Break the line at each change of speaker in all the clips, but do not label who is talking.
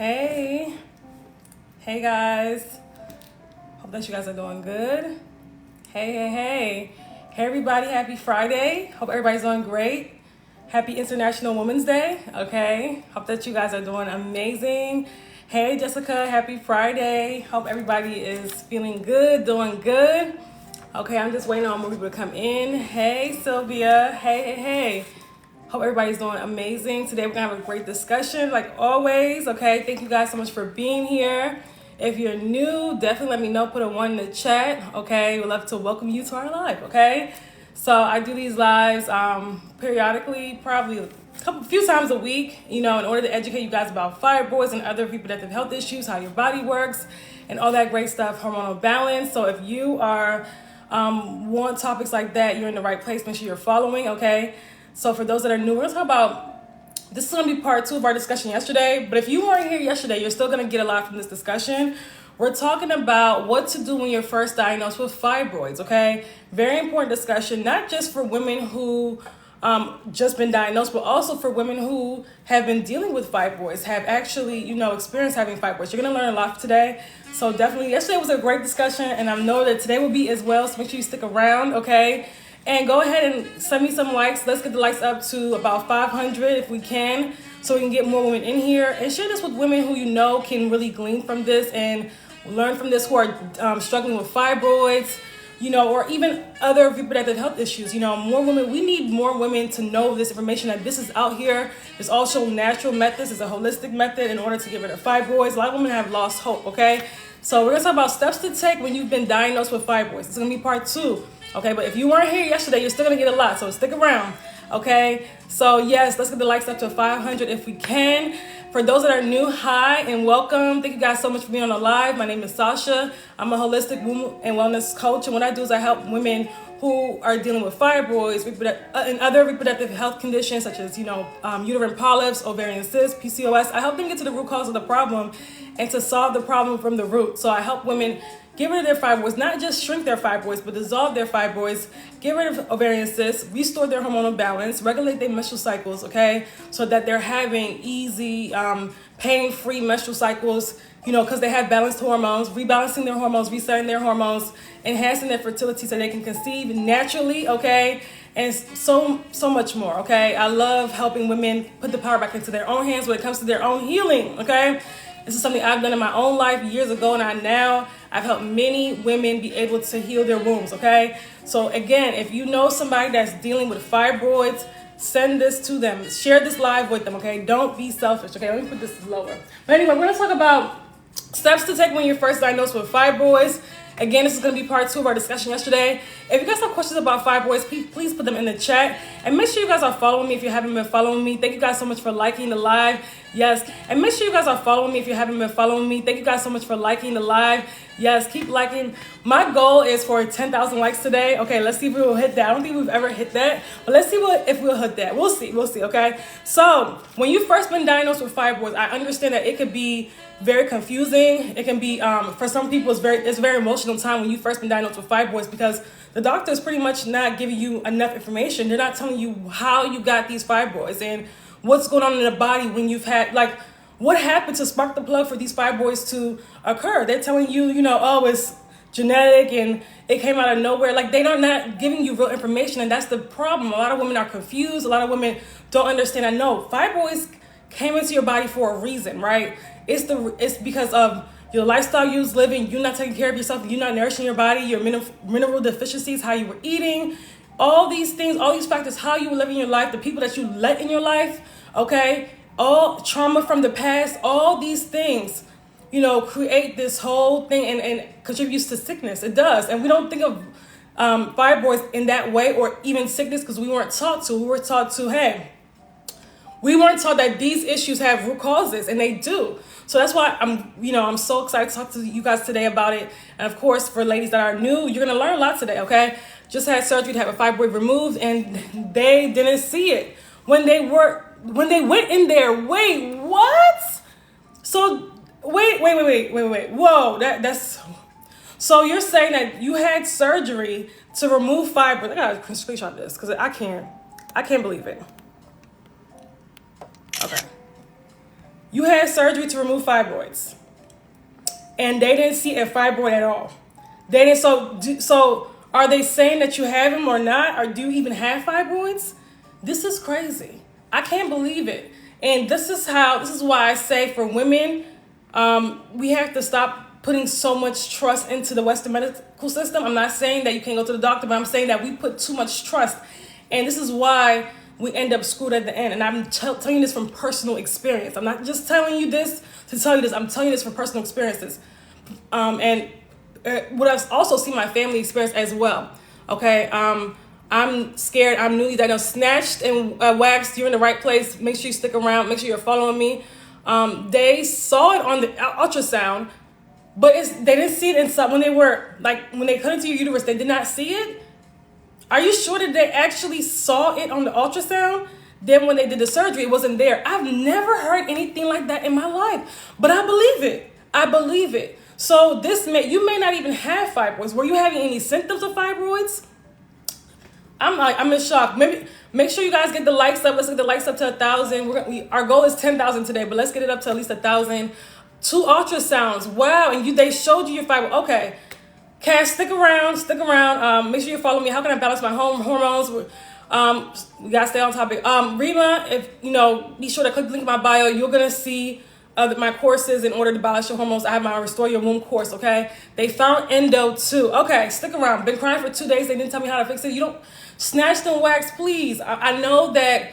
Hey, hey guys. Hope that you guys are doing good. Hey, everybody, happy Friday. Hope everybody's doing great. Happy International Women's Day, okay? Hope that you guys are doing amazing. Hey, Jessica, happy Friday. Hope everybody is feeling good, doing good. Okay, I'm just waiting on more people to come in. Hey, Sylvia. Hey. Hope everybody's doing amazing. Today we're gonna have a great discussion like always, okay? Thank you guys so much for being here. If you're new, definitely let me know, put a 1 in the chat, okay? We'd love to welcome you to our live, okay? So I do these lives periodically, probably a few times a week, in order to educate you guys about fibroids and other reproductive health issues, how your body works, and all that great stuff, hormonal balance. So if you are want topics like that, you're in the right place. Make sure you're following, okay? So for those that are new, we're gonna talk about, this is gonna be part 2 of our discussion yesterday, but if you weren't here yesterday, you're still gonna get a lot from this discussion. We're talking about what to do when you're first diagnosed with fibroids, okay? Very important discussion, not just for women who just been diagnosed, but also for women who have been dealing with fibroids, have actually, experienced having fibroids. You're gonna learn a lot today. So definitely, yesterday was a great discussion, and I know that today will be as well, so make sure you stick around, okay? And go ahead and send me some likes. Let's get the likes up to about 500 if we can, so we can get more women in here. And share this with women who can really glean from this and learn from this, who are struggling with fibroids, or even other reproductive health issues. More women, we need more women to know this information, that this is out here. There's also natural methods. It's a holistic method in order to get rid of fibroids. A lot of women have lost hope, okay? So we're gonna talk about steps to take when you've been diagnosed with fibroids. It's gonna be part 2. Okay, but if you weren't here yesterday, you're still gonna get a lot, so stick around, okay? So yes, let's get the likes up to 500 if we can. For those that are new, hi and welcome. Thank you guys so much for being on the live. My name is Sasha. I'm a holistic women and wellness coach, and what I do is I help women who are dealing with fibroids and other reproductive health conditions such as, uterine polyps, ovarian cysts, PCOS. I help them get to the root cause of the problem and to solve the problem from the root. So I help women get rid of their fibroids, not just shrink their fibroids, but dissolve their fibroids, get rid of ovarian cysts, restore their hormonal balance, regulate their menstrual cycles, okay? So that they're having easy, pain-free menstrual cycles, because they have balanced hormones, rebalancing their hormones, resetting their hormones, enhancing their fertility so they can conceive naturally, okay? And so much more, okay? I love helping women put the power back into their own hands when it comes to their own healing, okay? This is something I've done in my own life years ago, and I've helped many women be able to heal their wombs, okay? So again, if you know somebody that's dealing with fibroids, send this to them. Share this live with them, okay? Don't be selfish, okay? Let me put this lower. But anyway, we're gonna talk about steps to take when you're first diagnosed with fibroids. Again, this is going to be part 2 of our discussion yesterday. If you guys have questions about fibroids, please put them in the chat. And make sure you guys are following me if you haven't been following me. Thank you guys so much for liking the live. Yes. And make sure you guys are following me if you haven't been following me. Thank you guys so much for liking the live. Yes, keep liking. My goal is for 10,000 likes today. Okay, let's see if we will hit that. I don't think we've ever hit that, but let's see if we'll hit that. We'll see, okay? So when you first been diagnosed with fibroids, I understand that it could be very confusing. It can be, for some people, it's a very emotional time when you first been diagnosed with fibroids, because the doctor is pretty much not giving you enough information. They're not telling you how you got these fibroids and what's going on in the body when you've had, what happened to spark the plug for these fibroids to occur. They're telling you, oh, it's genetic and it came out of nowhere. They're not giving you real information, and that's the problem. A lot of women are confused. A lot of women don't understand. I know fibroids came into your body for a reason, right? It's because of your lifestyle you was living, you're not taking care of yourself, you're not nourishing your body, your mineral deficiencies, how you were eating, all these things, all these factors, how you were living your life, the people that you let in your life, okay? All trauma from the past, all these things, create this whole thing and contributes to sickness. It does. And we don't think of fibroids in that way, or even sickness, because we weren't taught to. We were taught to, we weren't taught that these issues have root causes, and they do. So that's why I'm so excited to talk to you guys today about it. And of course, for ladies that are new, you're gonna learn a lot today, okay? Just had surgery to have a fibroid removed, and they didn't see it when they went in there. Wait, what? So wait. Whoa, that's. So you're saying that you had surgery to remove fibroids? I gotta screenshot this because I can't believe it. Okay. You had surgery to remove fibroids, and they didn't see a fibroid at all. They didn't. So are they saying that you have them or not? Or do you even have fibroids? This is crazy. I can't believe it. And this is why I say for women, we have to stop putting so much trust into the Western medical system. I'm not saying that you can't go to the doctor, but I'm saying that we put too much trust. And this is why we end up screwed at the end. And I'm telling you this from personal experience. I'm not just telling you this to tell you this. I'm telling you this from personal experiences. And what I've also seen my family experience as well. Okay. I'm scared. I'm newly diagnosed. Snatched and waxed. You're in the right place. Make sure you stick around. Make sure you're following me. They saw it on the ultrasound, but they didn't see it inside when they cut into your uterus. They did not see it. Are you sure that they actually saw it on the ultrasound? Then when they did the surgery, it wasn't there. I've never heard anything like that in my life, but I believe it. I believe it. So you may not even have fibroids. Were you having any symptoms of fibroids? I'm in shock. Maybe make sure you guys get the likes up. Let's get the likes up to 1,000. Our goal is 10,000 today, but let's get it up to at least 1,000. 2 ultrasounds. Wow, and they showed you your fibroid. Okay, Cash, stick around. Make sure you follow me. How can I balance my hormones? We gotta stay on topic. Rima, be sure to click the link in my bio. You're gonna see my courses in order to balance your hormones. I have my Restore Your Womb course. Okay, they found endo too. Okay, stick around. Been crying for 2 days. They didn't tell me how to fix it. You don't snatch and wax, please. I know that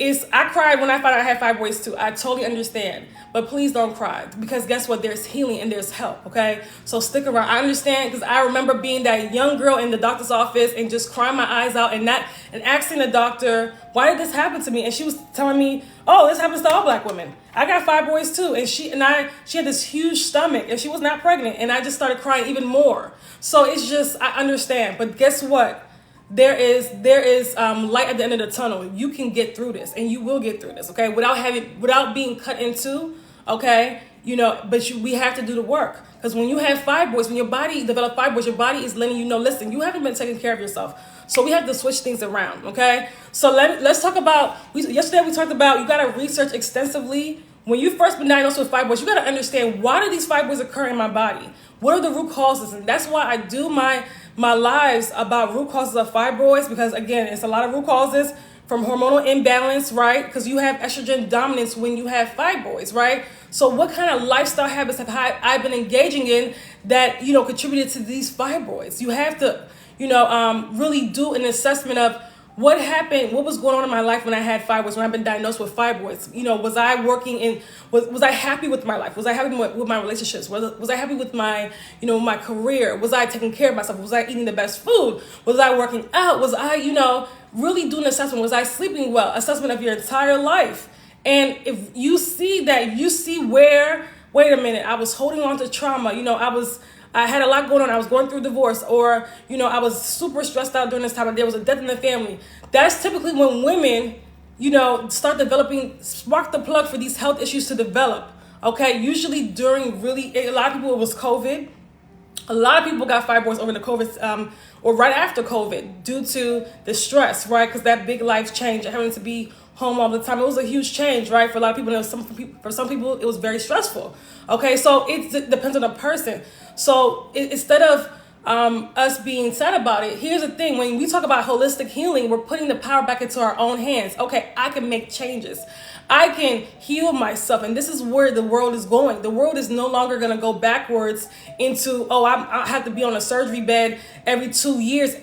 I cried when I found out I had fibroids too. I totally understand. But please don't cry, because guess what? There's healing and there's help, okay? So stick around. I understand, because I remember being that young girl in the doctor's office and just crying my eyes out and asking the doctor, why did this happen to me? And she was telling me, oh, this happens to all Black women. I got fibroids too. And she had this huge stomach and she was not pregnant. And I just started crying even more. So it's just, I understand. But guess what? There is light at the end of the tunnel. You can get through this, and you will get through this, okay? Without being cut into, okay? But we have to do the work, because when you have fibroids, when your body develops fibroids, your body is letting you know, listen, you haven't been taking care of yourself. So we have to switch things around, okay? So let's talk about. Yesterday we talked about, you gotta research extensively. When you first been diagnosed with fibroids, you gotta understand, why do these fibroids occur in my body? What are the root causes? And that's why I do my lives about root causes of fibroids, because again, it's a lot of root causes from hormonal imbalance, right? Because you have estrogen dominance when you have fibroids, right? So what kind of lifestyle habits have I been engaging in that, contributed to these fibroids? You have to, really do an assessment of what happened, what was going on in my life when I had fibroids, when I've been diagnosed with fibroids. Was I working was I happy with my life? Was I happy with my relationships? Was I happy with my, my career? Was I taking care of myself? Was I eating the best food? Was I working out? Was I, really doing an assessment? Was I sleeping well? Assessment of your entire life. And if you see that, wait a minute, I was holding on to trauma. I had a lot going on. I was going through divorce, or, I was super stressed out during this time, and there was a death in the family. That's typically when women, spark the plug for these health issues to develop. Okay. Usually during a lot of people, it was COVID. A lot of people got fibroids over the COVID, or right after COVID, due to the stress, right? Because that big life change, having to be home all the time, it was a huge change, right? For a lot of people, for some people, it was very stressful. Okay, so it depends on the person. So instead of us being sad about it, here's the thing: when we talk about holistic healing, we're putting the power back into our own hands. Okay, I can make changes. I can heal myself. And this is where the world is going. The world is no longer going to go backwards into, I have to be on a surgery bed every 2 years,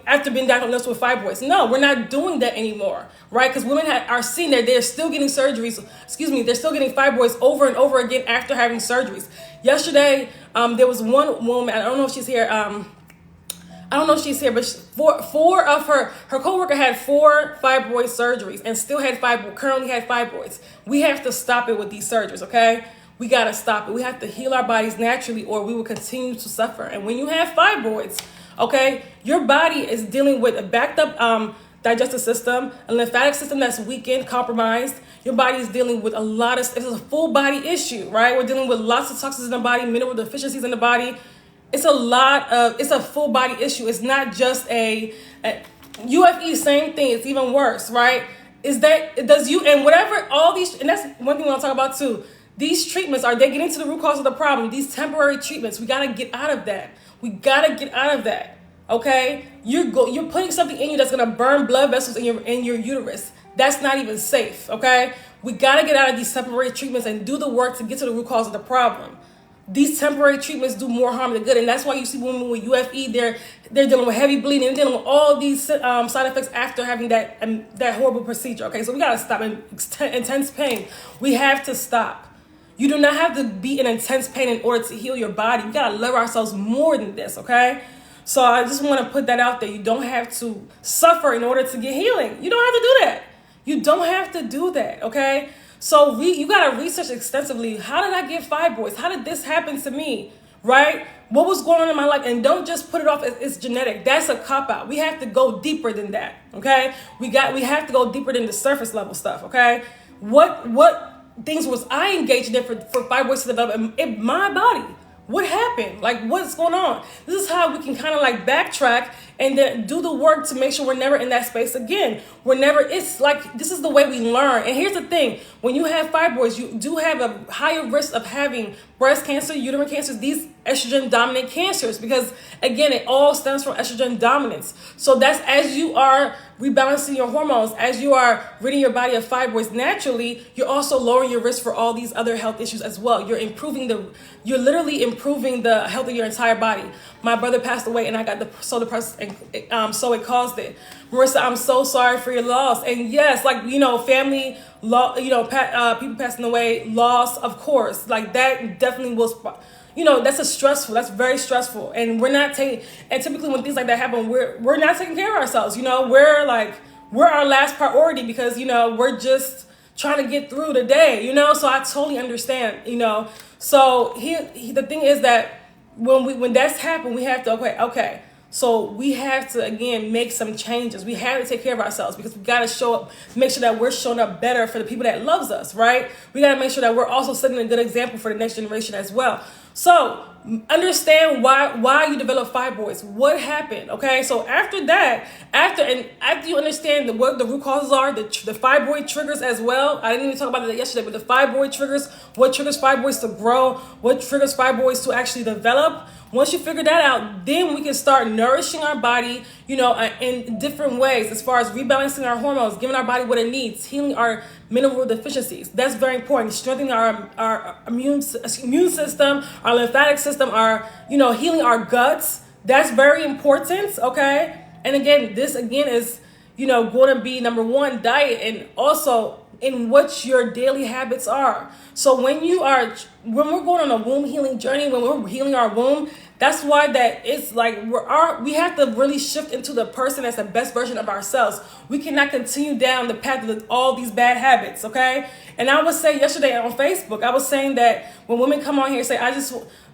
after being diagnosed with fibroids. No, we're not doing that anymore, right? Because women are seeing that they're still getting surgeries, they're still getting fibroids over and over again after having surgeries. Yesterday, there was one woman, I don't know if she's here, but four of her coworker had 4 fibroid surgeries and still currently had fibroids. We have to stop it with these surgeries, okay? We got to stop it. We have to heal our bodies naturally, or we will continue to suffer. And when you have fibroids, okay, your body is dealing with a backed up digestive system, a lymphatic system that's weakened, compromised. Your body is dealing with it's a full body issue, right? We're dealing with lots of toxins in the body, mineral deficiencies in the body. It's a full body issue. It's not just a UFE, same thing. It's even worse, right? does you, and whatever, all these, and that's one thing we want to talk about too. These treatments, are they getting to the root cause of the problem? These temporary treatments, we got to get out of that. We got to get out of that. Okay? You're putting something in you that's going to burn blood vessels in your uterus. That's not even safe. Okay? We got to get out of these temporary treatments and do the work to get to the root cause of the problem. These temporary treatments do more harm than good, and that's why you see women with UFE, they're dealing with heavy bleeding, and dealing with all these side effects after having that horrible procedure. Okay, so we gotta stop intense pain. We have to stop. You do not have to be in intense pain in order to heal your body. We gotta love ourselves more than this. Okay, so I just want to put that out there. You don't have to suffer in order to get healing. You don't have to do that. You don't have to do that. Okay. So you got to research extensively. How did I get fibroids? How did this happen to me? Right? What was going on in my life? And don't just put it off as it's genetic. That's a cop-out. We have to go deeper than that. Okay? We have to go deeper than the surface level stuff. Okay? What things was I engaged in for fibroids to develop in my body? What happened? Like, what's going on? This is how we can kind of like backtrack and then do the work to make sure we're never in that space again. It's like, this is the way we learn. And here's the thing. When you have fibroids, you do have a higher risk of having breast cancer, uterine cancers, these estrogen dominant cancers, because again, it all stems from estrogen dominance. So that's as you are rebalancing your hormones, as you are ridding your body of fibroids naturally, you're also lowering your risk for all these other health issues as well. You're literally improving the health of your entire body. My brother passed away and I got so depressed, and so it caused it. Marissa, I'm so sorry for your loss. And yes, like, family, people passing away, loss, of course, like that definitely was, that's very stressful. And typically when things like that happen, we're not taking care of ourselves. We're our last priority because, we're just trying to get through the day, so I totally understand, so the thing is that when that's happened, we have to, okay. So we have to, again, make some changes. We have to take care of ourselves because we got to show up, make sure that we're showing up better for the people that loves us, right? We got to make sure that we're also setting a good example for the next generation as well. So understand why you develop fibroids. What happened? Okay. So after you understand what the root causes are, the fibroid triggers as well. I didn't even talk about that yesterday, but the fibroid triggers, what triggers fibroids to grow, what triggers fibroids to actually develop. Once you figure that out, then we can start nourishing our body, in different ways as far as rebalancing our hormones, giving our body what it needs, healing our mineral deficiencies. That's very important. Strengthening our immune system, our lymphatic system, healing our guts. That's very important, okay? And again, this is, going to be number one, diet, and also in what your daily habits are. So when we're going on a womb healing journey, when we're healing our womb, that's why that it's like we have to really shift into the person that's the best version of ourselves. We cannot continue down the path of all these bad habits, okay? And I would say yesterday on Facebook, I was saying that when women come on here and say,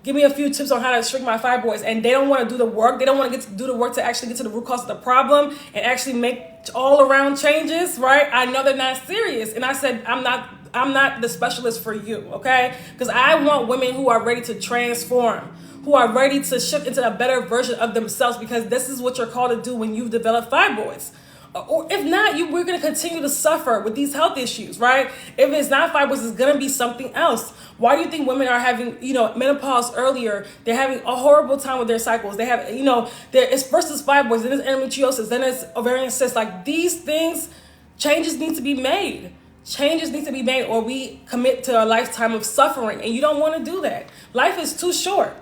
give me a few tips on how to shrink my fibroids, and they don't want to do the work. They don't want to do the work to actually get to the root cause of the problem and actually make all around changes, right? I know they're not serious. And I said, I'm not the specialist for you, okay? Because I want women who are ready to transform, who are ready to shift into a better version of themselves, because this is what you're called to do when you've developed fibroids. Or if not, we're going to continue to suffer with these health issues, right? If it's not fibroids, it's going to be something else. Why do you think women are having, menopause earlier? They're having a horrible time with their cycles. They have, it's versus fibroids, then it's endometriosis, then it's ovarian cysts. Like these things, changes need to be made. Changes need to be made, or we commit to a lifetime of suffering. And you don't want to do that. Life is too short.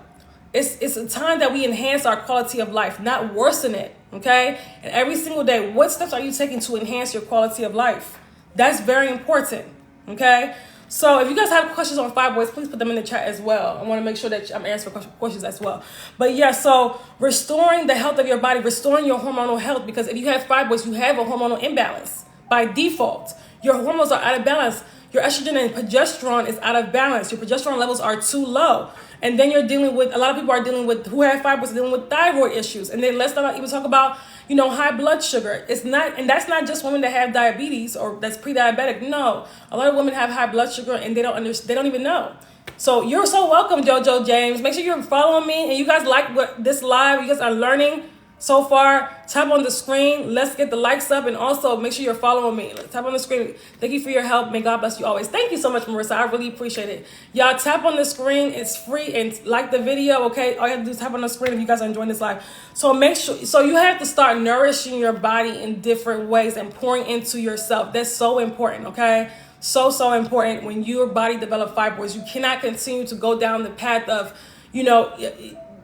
It's a time that we enhance our quality of life, not worsen it, okay? And every single day, what steps are you taking to enhance your quality of life? That's very important, okay? So if you guys have questions on fibroids, please put them in the chat as well. I want to make sure that I'm answering questions as well. But yeah, so restoring the health of your body, restoring your hormonal health, because if you have fibroids, you have a hormonal imbalance by default. Your hormones are out of balance. Your estrogen and progesterone is out of balance. Your progesterone levels are too low. And then you're dealing with, a lot of people are dealing with, who have fibroids, dealing with thyroid issues. And then let's not even talk about, high blood sugar. It's not, and that's not just women that have diabetes or that's pre-diabetic. No, a lot of women have high blood sugar and they don't even know. So you're so welcome, JoJo James. Make sure you're following me and you guys like this live. You guys are learning. so far, tap on the screen. Let's get the likes up, and also make sure you're following me. Tap on the screen. Thank you for your help. May God bless you always. Thank you so much, Marissa. I really appreciate it. Y'all, tap on the screen. It's free, and like the video, okay? All you have to do is tap on the screen if you guys are enjoying this live. So make sure, so you have to start nourishing your body in different ways and pouring into yourself. That's so important, okay? So important. When your body develops fibroids, you cannot continue to go down the path of,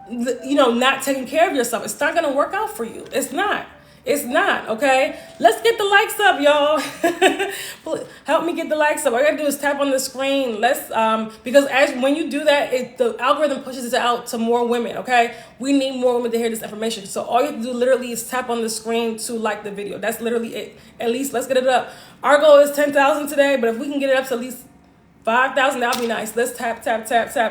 not taking care of yourself. It's not going to work out for you. It's not, okay? Let's get the likes up, y'all. Help me get the likes up. All you gotta do is tap on the screen. Let's, because when you do that, the algorithm pushes it out to more women, okay? We need more women to hear this information. So all you have to do literally is tap on the screen to like the video. That's literally it. At least let's get it up. Our goal is 10,000 today, but if we can get it up to at least 5,000, that'll be nice. Let's tap,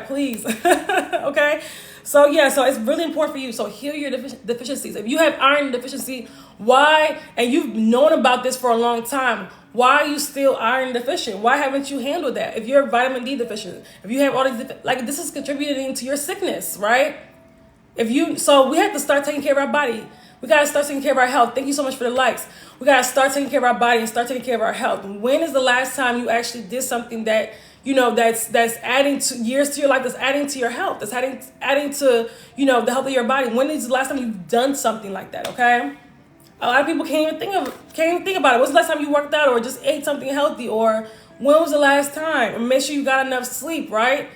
please. Okay? So it's really important for you. So heal your deficiencies. If you have iron deficiency, why, and you've known about this for a long time, why are you still iron deficient? Why haven't you handled that? If you're vitamin D deficient, if you have all these, this is contributing to your sickness, right? So we have to start taking care of our body. We got to start taking care of our health. Thank you so much for the likes. We got to start taking care of our body and start taking care of our health. When is the last time you actually did something that, that's adding to years to your life, that's adding to your health, that's adding to, the health of your body? When is the last time you've done something like that, okay? A lot of people can't even think about it. When's the last time you worked out or just ate something healthy? Or when was the last time? And make sure you got enough sleep, right?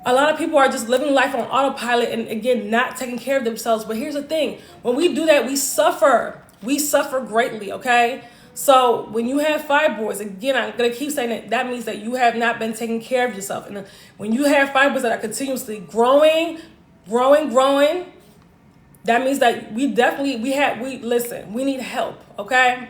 A lot of people are just living life on autopilot and, again, not taking care of themselves. But here's the thing. When we do that, we suffer. We suffer greatly, okay? So when you have fibroids, again, I'm going to keep saying it, that means that you have not been taking care of yourself. And when you have fibroids that are continuously growing, that means that we need help, okay?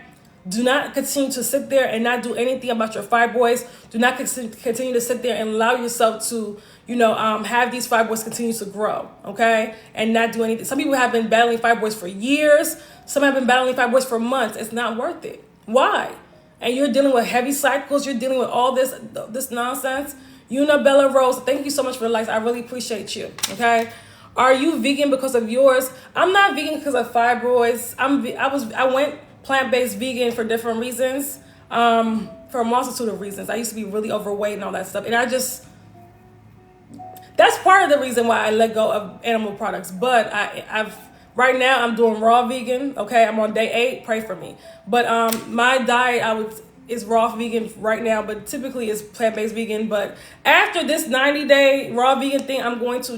Do not continue to sit there and not do anything about your fibroids. Do not continue to sit there and allow yourself to, have these fibroids continue to grow, okay? And not do anything. Some people have been battling fibroids for years. Some have been battling fibroids for months. It's not worth it. Why? And you're dealing with heavy cycles. You're dealing with all this nonsense. Bella Rose, thank you so much for the likes. I really appreciate you, okay? Are you vegan because of yours? I'm not vegan because of fibroids. I went plant-based vegan for different reasons, for a multitude of reasons. I used to be really overweight and all that stuff. And that's part of the reason why I let go of animal products. But right now I'm doing raw vegan. Okay, I'm on day 8. Pray for me. But my diet is raw vegan right now, but typically it's plant-based vegan. But after this 90-day raw vegan thing, I'm going to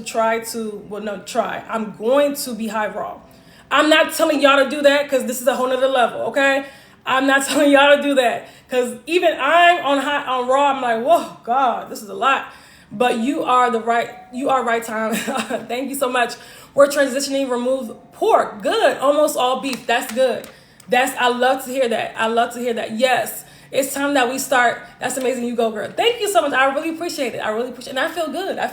I'm going to be high raw. I'm not telling y'all to do that because this is a whole nother level, okay? I'm not telling y'all to do that because even I'm on raw. I'm like, whoa, God, this is a lot. But you are right time. Thank you so much. We're transitioning, remove pork. Good. Almost all beef. That's good. I love to hear that. Yes. It's time that we start. That's amazing. You go, girl. Thank you so much. I really appreciate it. And I feel good. I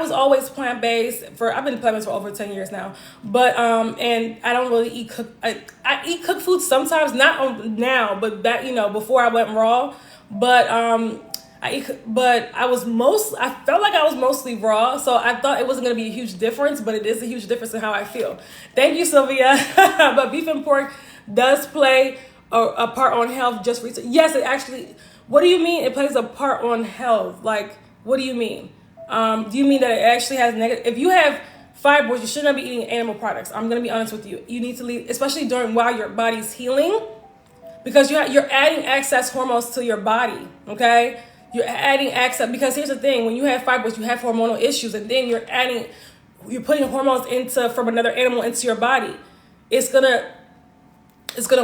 was always plant-based I've been plant-based for over 10 years now. But and I don't really eat I eat cooked food sometimes, now, but back, before I went raw. But I felt like I was mostly raw, so I thought it wasn't going to be a huge difference, but it is a huge difference in how I feel. Thank you, Sylvia. But beef and pork does play a part on health. Just recently, yes, it actually. What do you mean it plays a part on health? Like, what do you mean? Do you mean that it actually has negative? If you have fibroids, you should not be eating animal products. I'm going to be honest with you. You need to leave, especially while your body's healing, because you're adding excess hormones to your body. Okay. You're adding access, because here's the thing, when you have fibroids, you have hormonal issues, and then you're putting hormones from another animal into your body. It's gonna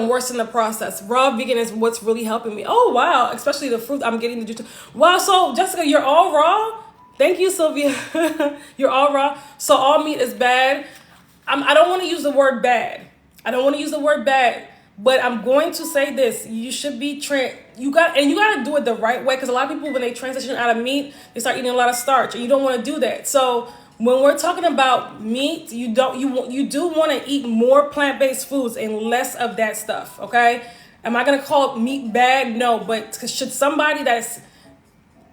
worsen the process. Raw vegan is what's really helping me. Oh wow, especially the fruit I'm getting the juice. Wow, so Jessica, you're all raw? Thank you, Sylvia. You're all raw. So all meat is bad. I don't want to use the word bad. But I'm going to say this: you should be you got to do it the right way, because a lot of people, when they transition out of meat, they start eating a lot of starch, and you don't want to do that. So when we're talking about meat, you do want to eat more plant-based foods and less of that stuff. Okay? Am I going to call meat bad? No, but should somebody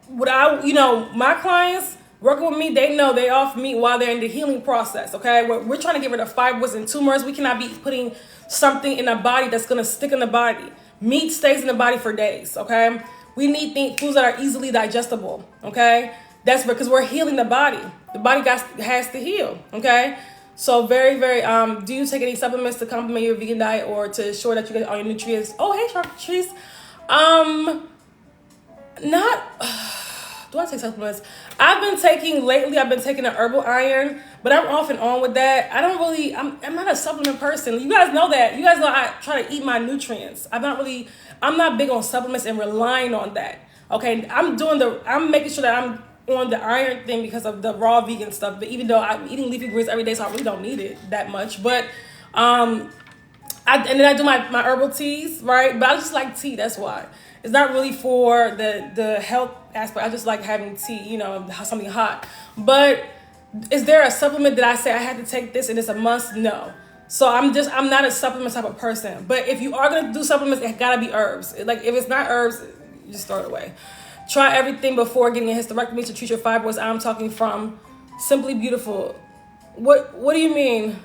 my clients, Working with me, they know they off meat while they're in the healing process, okay? We're trying to get rid of fibroids and tumors. We cannot be putting something in the body that's going to stick in the body. Meat stays in the body for days, okay? We need foods that are easily digestible, okay? That's because we're healing the body. The body has to heal, okay? So very, very, do you take any supplements to complement your vegan diet or to ensure that you get all your nutrients? Oh, hey, Charcuteries. Do I take supplements? I've been taking an herbal iron, but I'm off and on with that. I'm not a supplement person. You guys know that. You guys know I try to eat my nutrients. I'm not big on supplements and relying on that. Okay, I'm making sure that I'm on the iron thing because of the raw vegan stuff. But even though I'm eating leafy greens every day, so I really don't need it that much. But and then I do my herbal teas, right? But I just like tea, that's why. It's not really for the health aspect. I just like having tea, something hot. But is there a supplement that I say I had to take this and it's a must? No. So I'm not a supplement type of person. But if you are gonna do supplements, it gotta be herbs. Like if it's not herbs, you just throw it away. Try everything before getting a hysterectomy to treat your fibroids. I'm talking from Simply Beautiful. What do you mean?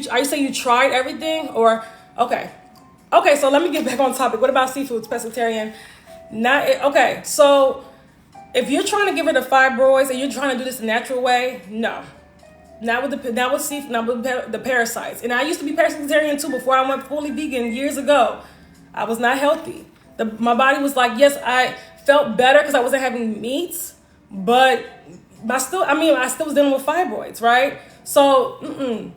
Are you saying you tried everything or okay? Okay, so let me get back on topic. What about seafoods, pescatarian? Okay, so if you're trying to get rid of fibroids and you're trying to do this the natural way, no. Not with seafood, not with the parasites. And I used to be pescatarian too before I went fully vegan years ago. I was not healthy. My body was like, yes, I felt better because I wasn't having meats, but I still was dealing with fibroids, right? So,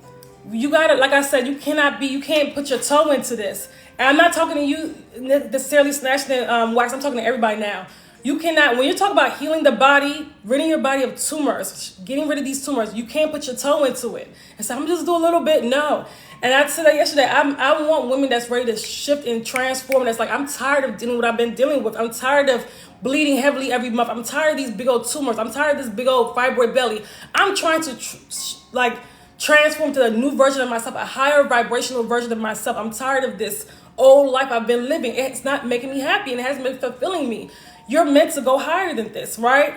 you gotta, like I said, you can't put your toe into this. And I'm not talking to you necessarily snatching wax. I'm talking to everybody now. You cannot, when you talk about healing the body, ridding your body of tumors, getting rid of these tumors, you can't put your toe into it. And so I'm just do a little bit. No. And I said that yesterday. I want women that's ready to shift and transform. That's like, I'm tired of dealing with what I've been dealing with. I'm tired of bleeding heavily every month. I'm tired of these big old tumors. I'm tired of this big old fibroid belly. I'm trying to transform to a new version of myself, a higher vibrational version of myself. I'm tired of this old life I've been living. It's not making me happy and it hasn't been fulfilling me. You're meant to go higher than this, right?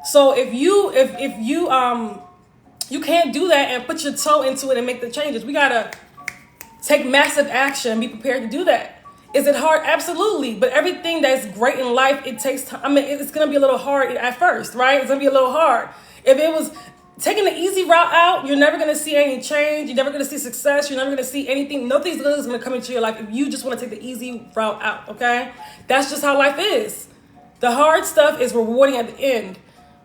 So if you can't do that and put your toe into it and make the changes, we gotta take massive action and be prepared to do that. Is it hard? Absolutely. But everything that's great in life, it takes time. I mean, it's gonna be a little hard at first, right? It's gonna be a little hard. If it was taking the easy route out, you're never going to see any change. You're never going to see success. You're never going to see anything. Nothing's good is going to come into your life if you just want to take the easy route out, okay? That's just how life is. The hard stuff is rewarding at the end,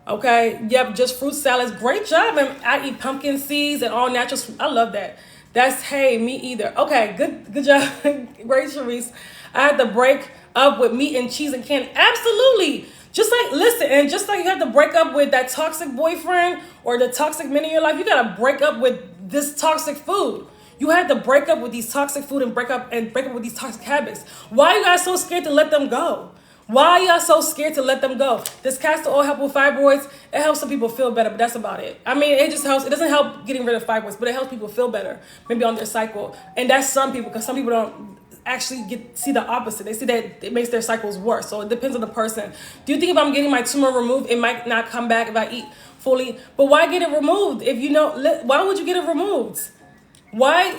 okay? Yep, just fruit salads. Great job. And I eat pumpkin seeds and all natural. I love that. Me either. Okay, good job. Great, Sharice. I had to break up with meat and cheese and candy. Absolutely. Just like you have to break up with that toxic boyfriend or the toxic men in your life, you got to break up with this toxic food. You have to break up with these toxic food and break up with these toxic habits. Why are you guys so scared to let them go? Why are y'all so scared to let them go? Does castor oil help with fibroids? It helps some people feel better, but that's about it. I mean, it just helps. It doesn't help getting rid of fibroids, but it helps people feel better, maybe on their cycle. And that's some people, because some people don't actually see the opposite. They see that it makes their cycles worse. So it depends on the person. Do you think if I'm getting my tumor removed, it might not come back if I eat fully? But why get it removed? Why would you get it removed? Why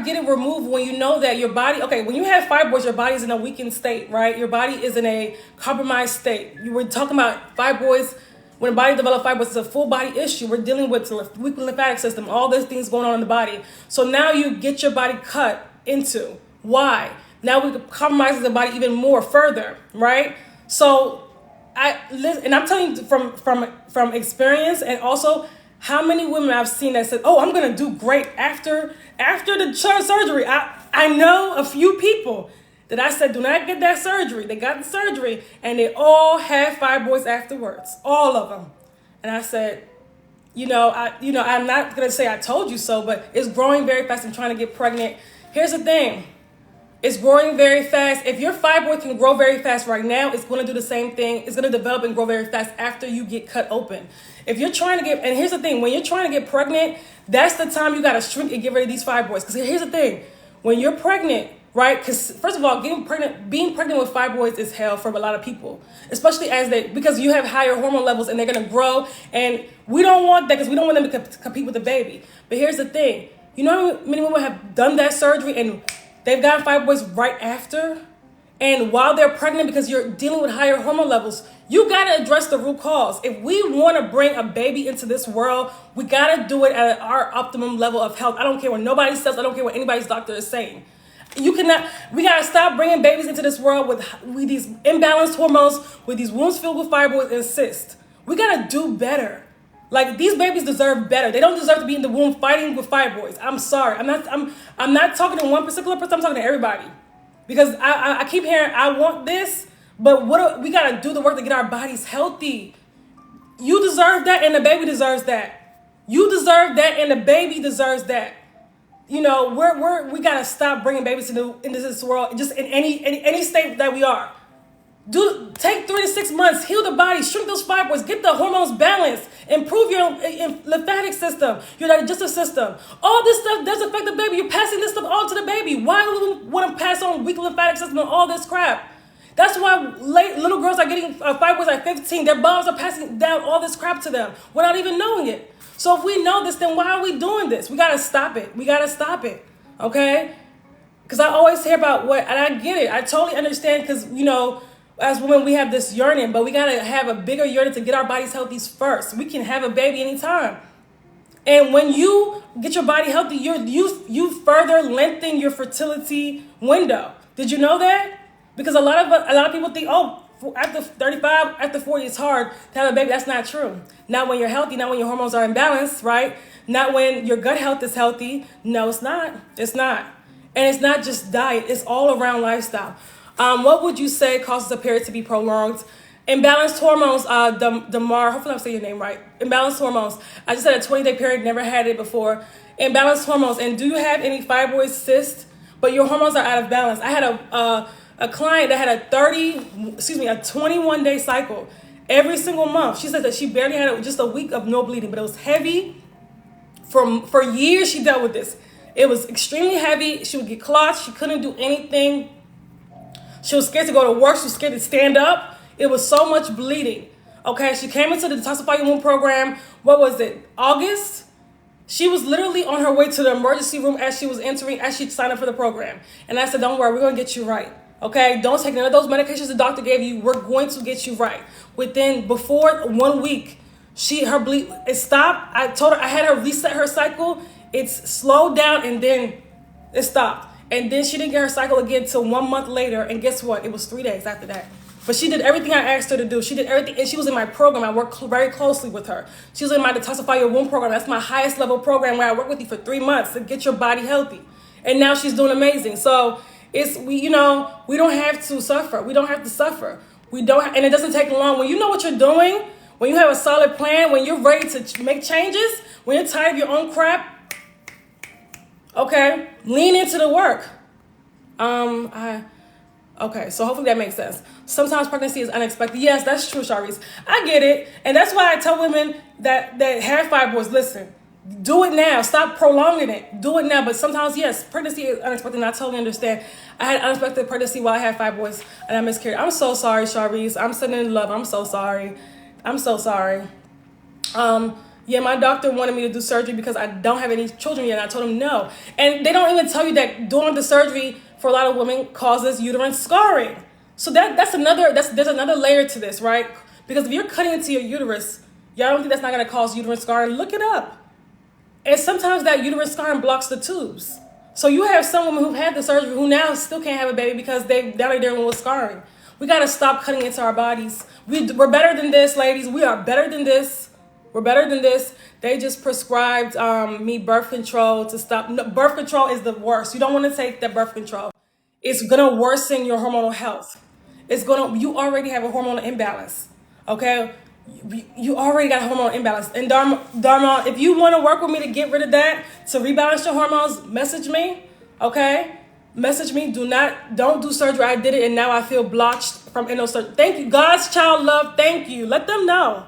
get it removed when you know that your body, okay, when you have fibroids, your body's in a weakened state, right? Your body is in a compromised state. You were talking about fibroids. When the body develops fibroids, it's a full body issue. We're dealing with the weak lymphatic system, all these things going on in the body. So now you get your body cut into. Why? Now we compromise the body even more further, right? So I'm telling you from experience, and also how many women I've seen that said, "Oh, I'm gonna do great after the surgery." I know a few people that I said, "Do not get that surgery." They got the surgery, and they all had fibroids afterwards, all of them. And I said, I'm not gonna say I told you so, but it's growing very fast. I'm trying to get pregnant. Here's the thing. It's growing very fast. If your fibroid can grow very fast right now, it's going to do the same thing. It's going to develop and grow very fast after you get cut open. If you're trying to and here's the thing, when you're trying to get pregnant, that's the time you got to shrink and get rid of these fibroids. Because here's the thing, when you're pregnant, right? Because first of all, being pregnant with fibroids is hell for a lot of people, especially because you have higher hormone levels and they're gonna grow, and we don't want that because we don't want them to compete with the baby. But here's the thing, you know how many women have done that surgery and they've gotten fibroids right after? And while they're pregnant, because you're dealing with higher hormone levels, you gotta address the root cause. If we wanna bring a baby into this world, we gotta do it at our optimum level of health. I don't care what nobody says, I don't care what anybody's doctor is saying. We gotta stop bringing babies into this world with these imbalanced hormones, with these wombs filled with fibroids and cysts. We gotta do better. Like, these babies deserve better. They don't deserve to be in the womb fighting with fibroids. I'm sorry. I'm not talking to one particular person. I'm talking to everybody. Because I keep hearing, I want this, but we gotta do the work to get our bodies healthy. You deserve that, and the baby deserves that. You deserve that, and the baby deserves that. You know, we gotta stop bringing babies into this world, just in any state that we are. Take 3 to 6 months, heal the body, shrink those fibroids, get the hormones balanced, improve your lymphatic system, your digestive system. All this stuff does affect the baby. You're passing this stuff on to the baby. Why do we want to pass on weak lymphatic system and all this crap? That's why little girls are getting fibroids at 15. Their moms are passing down all this crap to them without even knowing it. So if we know this, then why are we doing this? We got to stop it. We got to stop it, okay? Because I always hear about and I get it. I totally understand because, you know, as women, we have this yearning, but we got to have a bigger yearning to get our bodies healthy first. We can have a baby anytime. And when you get your body healthy, you further lengthen your fertility window. Did you know that? Because a lot of people think, oh, after 35, after 40, it's hard to have a baby. That's not true. Not when you're healthy, not when your hormones are in balance, right? Not when your gut health is healthy. No, it's not. It's not. And it's not just diet. It's all around lifestyle. What would you say causes a period to be prolonged? Imbalanced hormones, Damar, hopefully I'm saying your name right. Imbalanced hormones. I just had a 20-day period, never had it before. Imbalanced hormones. And do you have any fibroid cysts, but your hormones are out of balance? I had a client that had a 21-day cycle every single month. She said that she barely had just a week of no bleeding, but it was heavy. For years, she dealt with this. It was extremely heavy. She would get clots. She couldn't do anything. She was scared to go to work. She was scared to stand up. It was so much bleeding. Okay, she came into the Detoxify Your Womb program. What was it? August? She was literally on her way to the emergency room as she signed up for the program. And I said, don't worry, we're going to get you right. Okay, don't take none of those medications the doctor gave you. We're going to get you right. Before 1 week, her bleed, it stopped. I told her, I had her reset her cycle. It's slowed down and then it stopped. And then she didn't get her cycle again till 1 month later. And guess what? It was 3 days after that. But she did everything I asked her to do. She did everything. And she was in my program. I worked very closely with her. She was in my Detoxify Your Womb program. That's my highest level program where I work with you for 3 months to get your body healthy. And now she's doing amazing. So we don't have to suffer. We don't have to suffer. And it doesn't take long. When you know what you're doing, when you have a solid plan, when you're ready to make changes, when you're tired of your own crap, okay, lean into the work. Okay, so hopefully that makes sense. Sometimes pregnancy is unexpected. Yes, that's true, Sharice. I get it. And that's why I tell women that have fibroids, listen, do it now. Stop prolonging it. Do it now. But sometimes, yes, pregnancy is unexpected, and I totally understand. I had unexpected pregnancy while I had fibroids, and I miscarried. I'm so sorry, Sharice. I'm sending in love. I'm so sorry. I'm so sorry. Yeah, my doctor wanted me to do surgery because I don't have any children yet. And I told him no. And they don't even tell you that doing the surgery for a lot of women causes uterine scarring. So there's another layer to this, right? Because if you're cutting into your uterus, y'all don't think that's not going to cause uterine scarring? Look it up. And sometimes that uterine scarring blocks the tubes. So you have some women who've had the surgery who now still can't have a baby because they're dealing with scarring. We got to stop cutting into our bodies. We're better than this, ladies. We are better than this. We're better than this. They just prescribed me birth control to stop. No, birth control is the worst. You don't want to take that birth control. It's going to worsen your hormonal health. You already have a hormonal imbalance. Okay? You already got a hormonal imbalance. And Dharma, if you want to work with me to get rid of that, to rebalance your hormones, message me. Okay? Message me. Don't do surgery. I did it and now I feel blotched from endo surgery. Thank you. God's child love. Thank you. Let them know.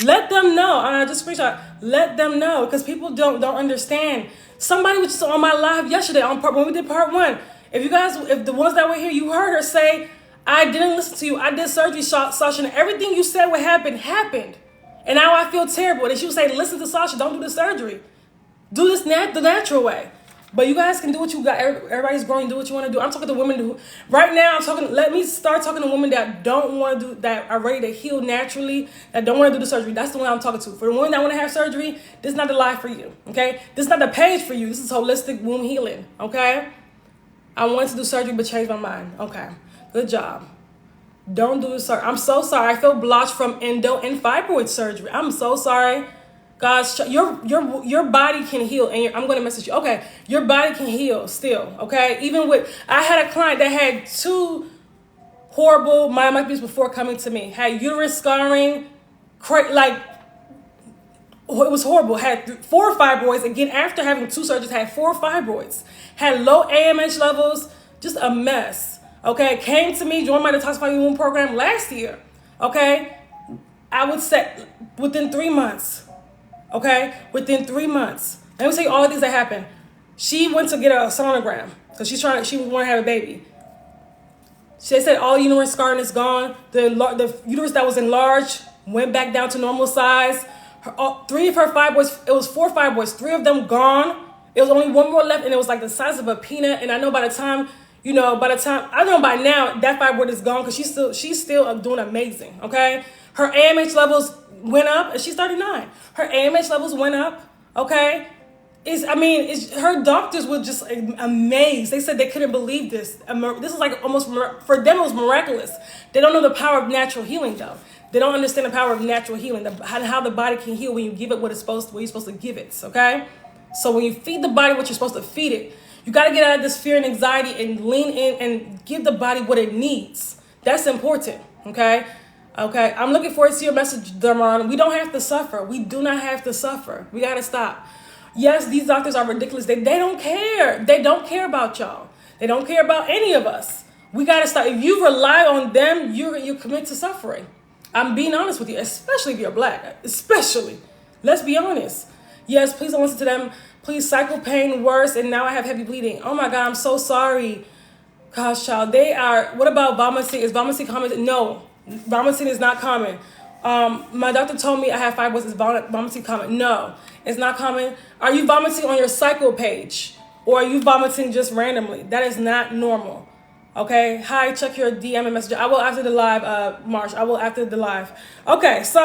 Let them know. Just screenshot. Let them know because people don't understand. Somebody was just on my live yesterday when we did part 1. If the ones that were here, you heard her say, I didn't listen to you. I did surgery, Sasha, and everything you said would happen, happened. And now I feel terrible. And she would say, listen to Sasha, don't do the surgery. Do this the natural way. But you guys can do what you got. Everybody's growing, do what you want to do. I'm talking to women who, right now, let me start talking to women that don't want to do, that are ready to heal naturally, that don't want to do the surgery. That's the one I'm talking to. For the women that want to have surgery, this is not the life for you, okay? This is not the page for you. This is holistic womb healing, okay? I wanted to do surgery, but changed my mind. Okay, good job. Don't do the surgery. I'm so sorry. I feel blotched from endo and fibroid surgery. I'm so sorry. Guys, your body can heal, and I'm going to message you. Okay, your body can heal still, okay? Even with, I had a client that had 2 horrible myomectomies before coming to me. Had uterus scarring, like, it was horrible. Had 4 fibroids. Again, after having 2 surgeries, had 4 fibroids. Had low AMH levels, just a mess, okay? Came to me, joined my detoxifying womb program last year, okay? I would say within 3 months. Okay, within 3 months. Let me tell you all the things that happened. She went to get a sonogram because she want to have a baby. She said all uterine scarring is gone. The uterus that was enlarged went back down to normal size. 3 of her fibroids, it was 4 fibroids, 3 of them gone. It was only 1 more left, and it was like the size of a peanut. And I know by the time by now that fibroid is gone because she's still doing amazing. Okay, her AMH levels went up, and she's 39. Her AMH levels went up, okay? Her doctors were just amazed. They said they couldn't believe this. This is like almost, for them it was miraculous. They don't know the power of natural healing, though. They don't understand the power of natural healing, how the body can heal when you give it what you're supposed to give it, okay? So when you feed the body what you're supposed to feed it, you got to get out of this fear and anxiety and lean in and give the body what it needs. That's important, okay? Okay, I'm looking forward to your message, Dermon. We don't have to suffer. We do not have to suffer. We got to stop. Yes, these doctors are ridiculous. They don't care. They don't care about y'all. They don't care about any of us. We got to stop. If you rely on them, you commit to suffering. I'm being honest with you, especially if you're black. Especially. Let's be honest. Yes, please don't listen to them. Please, cycle pain worse, and now I have heavy bleeding. Oh my God, I'm so sorry. Gosh, child, what about vomiting? Is vomiting common? No. Vomiting is not common. My doctor told me I have fibroids. Is vomiting common? No, it's not common. Are you vomiting on your cycle page, or are you vomiting just randomly? That is not normal. Okay. Hi, check your DM and message. I will after the live, Marsh. I will after the live. Okay. So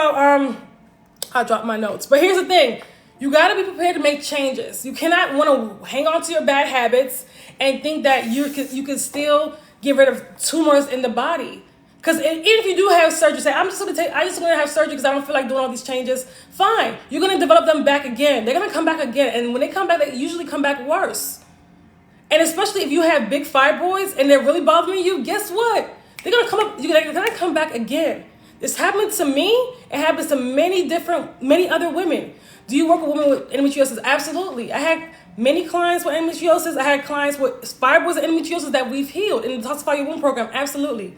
I dropped my notes, but here's the thing: you got to be prepared to make changes. You cannot want to hang on to your bad habits and think that you can still get rid of tumors in the body. Because even if you do have surgery, say, I just want to have surgery because I don't feel like doing all these changes. Fine. You're going to develop them back again. They're going to come back again. And when they come back, they usually come back worse. And especially if you have big fibroids and they're really bothering you, guess what? They're going to come up. They're going to come back again. This happened to me. It happens to many other women. Do you work with women with endometriosis? Absolutely. I had many clients with endometriosis. I had clients with fibroids and endometriosis that we've healed in the Detoxify Your Womb program. Absolutely.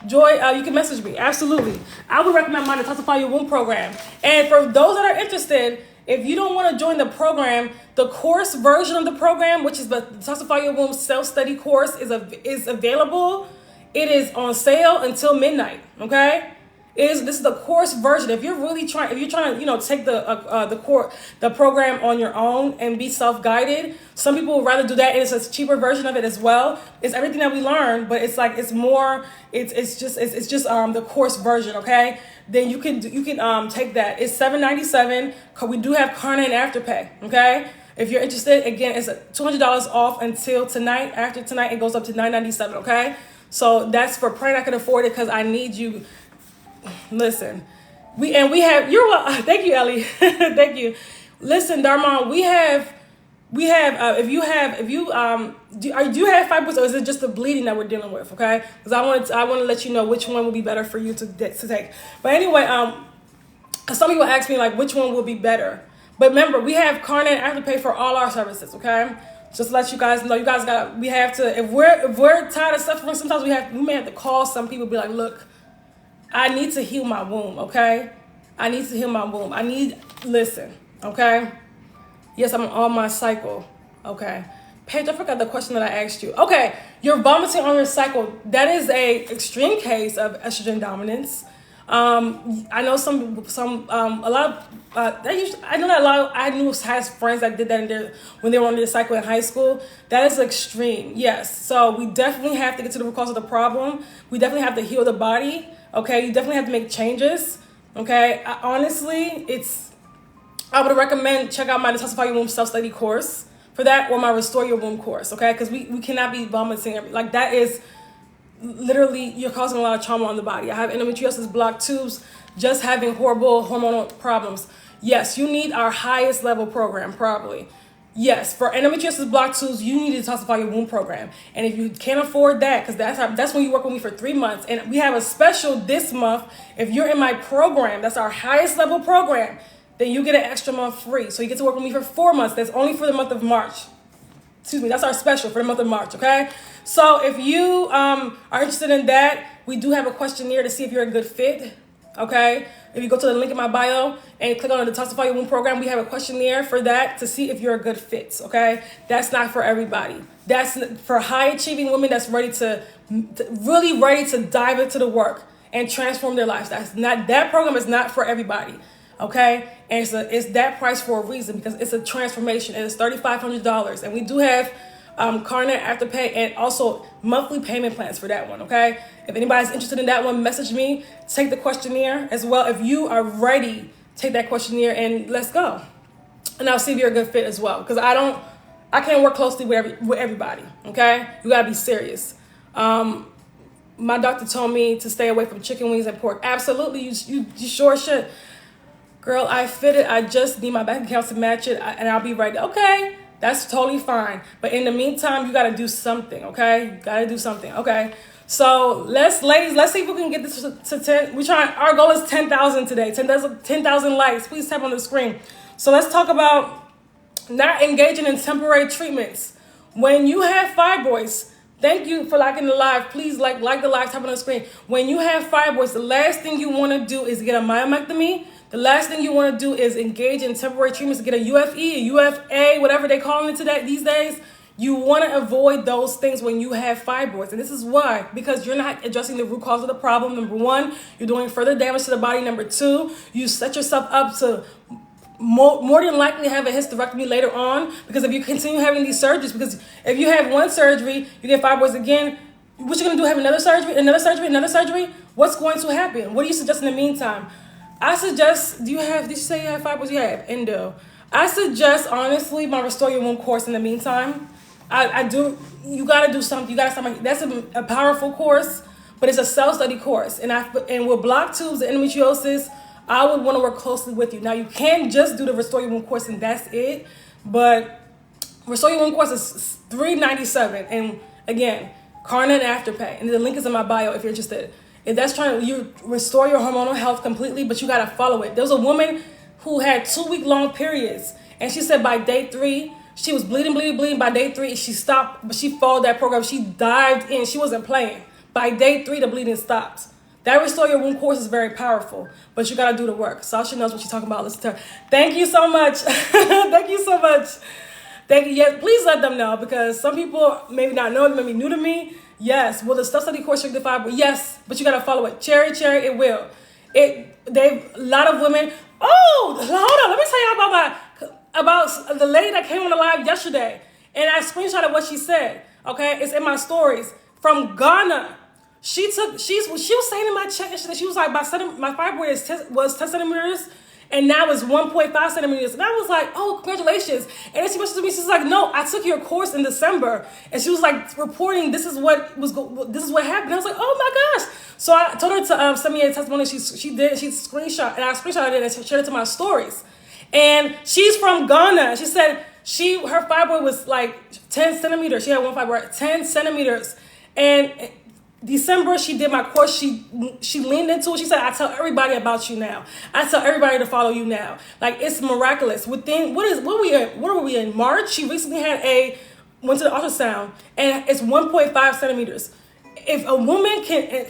Joy, you can message me. Absolutely. I would recommend my Detoxify Your Womb program. And for those that are interested, if you don't want to join the program, the course version of the program, which is the Detoxify Your Womb self-study course, is available. It is on sale until midnight. Okay? This is the course version. If you're trying to, take the program on your own and be self-guided, some people would rather do that, and it's a cheaper version of it as well. It's everything that we learn, but it's just the course version, okay? Then you can take that. It's $797. We do have Klarna and Afterpay, okay? If you're interested, again, it's $200 off until tonight. After tonight, it goes up to $997, okay? So that's for praying I can afford it because I need you. Listen, we have, thank you, Ellie. Thank you. Listen, Darmon, do you have fibroids, or is it just the bleeding that we're dealing with? Okay. Cause I want to let you know which one will be better for you to take. But anyway, some people ask me like, which one will be better? But remember, we have Klarna and Afterpay for all our services. Okay. Just to let you guys know, if we're tired of suffering, sometimes we may have to call some people, be like, look, I need to heal my womb, okay? I need to heal my womb. Listen, okay? Yes, I'm on my cycle. Okay. Paige, I forgot the question that I asked you. Okay, you're vomiting on your cycle. That is a extreme case of estrogen dominance. I know a lot of I know that a lot of I knew has friends that did that when they were on their cycle in high school. That is extreme, yes. So we definitely have to get to the root cause of the problem. We definitely have to heal the body. Okay, you definitely have to make changes. Okay, I would recommend check out my Detoxify Your Womb self-study course for that, or my Restore Your Womb course, okay? Because we cannot be vomiting. Like, that is literally, you're causing a lot of trauma on the body. I have endometriosis, blocked tubes, just having horrible hormonal problems. Yes, you need our highest level program, probably. Yes, for endometriosis, blocked tubes, you need to Detoxify Your Womb program. And if you can't afford that, because that's when you work with me for 3 months, and we have a special this month. If you're in my program, that's our highest level program, then you get an extra month free. So you get to work with me for 4 months. That's only for the month of March. That's our special for the month of March, okay? So if you are interested in that, we do have a questionnaire to see if you're a good fit, okay? If you go to the link in my bio and click on the Detoxify Your Womb program, we have a questionnaire for that to see if you're a good fit, okay? That's not for everybody. That's for high achieving women that's really ready to dive into the work and transform their lives. That program is not for everybody. Okay, and it's that price for a reason, because it's a transformation. It is $3,500, and we do have Carnet Afterpay and also monthly payment plans for that one. Okay, if anybody's interested in that one, message me. Take the questionnaire as well. If you are ready, take that questionnaire and let's go. And I'll see if you're a good fit as well, because I can't work closely with everybody. Okay, you gotta be serious. My doctor told me to stay away from chicken wings and pork. Absolutely, you sure should. Girl, I fit it. I just need my bank account to match it, and I'll be right. Okay, that's totally fine. But in the meantime, you got to do something, okay? You got to do something, okay? So ladies, let's see if we can get this to 10. Our goal is 10,000 today. 10,000 likes. Please tap on the screen. So let's talk about not engaging in temporary treatments. When you have fibroids, thank you for liking the live. Please like the live, tap on the screen. When you have fibroids, the last thing you want to do is get a myomectomy. The last thing you want to do is engage in temporary treatments to get a UFE, a UFA, whatever they call it these days. You want to avoid those things when you have fibroids. And this is why, because you're not addressing the root cause of the problem. Number one, you're doing further damage to the body. Number two, you set yourself up to more than likely have a hysterectomy later on, because if you continue having these surgeries, because if you have one surgery, you get fibroids again, what you're going to do, have another surgery? What's going to happen? What do you suggest in the meantime? I suggest, did you say you have fibroids? You have endo. I suggest, honestly, my Restore Your Womb course in the meantime. You got to do something. You got to start. That's a powerful course, but it's a self-study course. And with blocked tubes and endometriosis, I would want to work closely with you. Now, you can't just do the Restore Your Womb course and that's it, but Restore Your Womb course is $397. And again, Carnet Afterpay. And the link is in my bio if you're interested. If that's you restore your hormonal health completely, but you got to follow it. There was a woman who had 2-week-long periods, and she said by day 3, she was bleeding. By day 3, she stopped, but she followed that program. She dived in. She wasn't playing. By day 3, the bleeding stopped. That Restore Your Womb course is very powerful, but you got to do the work. Sasha knows what she's talking about. Listen to her. Thank you so much. Thank you so much. Thank you. Yes, please let them know, because some people maybe not know, maybe new to me. Yes, will the study course the fibroid? Yes, but you gotta follow it. Cherry, it will. A lot of women. Oh, hold on. Let me tell you about the lady that came on the live yesterday, and I screenshotted what she said. Okay, it's in my stories from Ghana. She was saying in my check yesterday, she was like, my fibroid was 10 centimeters. And now it's 1.5 centimeters. And I was like, oh, congratulations. And then she messaged me. She's like, no, I took your course in December. And she was like reporting this is what happened. I was like, oh my gosh. So I told her to send me a testimony. She screenshot, and I screenshotted it and shared it to my stories. And she's from Ghana. She said her fibroid was like 10 centimeters. She had one fibroid, 10 centimeters. And December, she did my course. She leaned into it. She said, I tell everybody about you now. I tell everybody to follow you now. Like, it's miraculous. What are we in March? She recently went to the ultrasound, and it's 1.5 centimeters. If a woman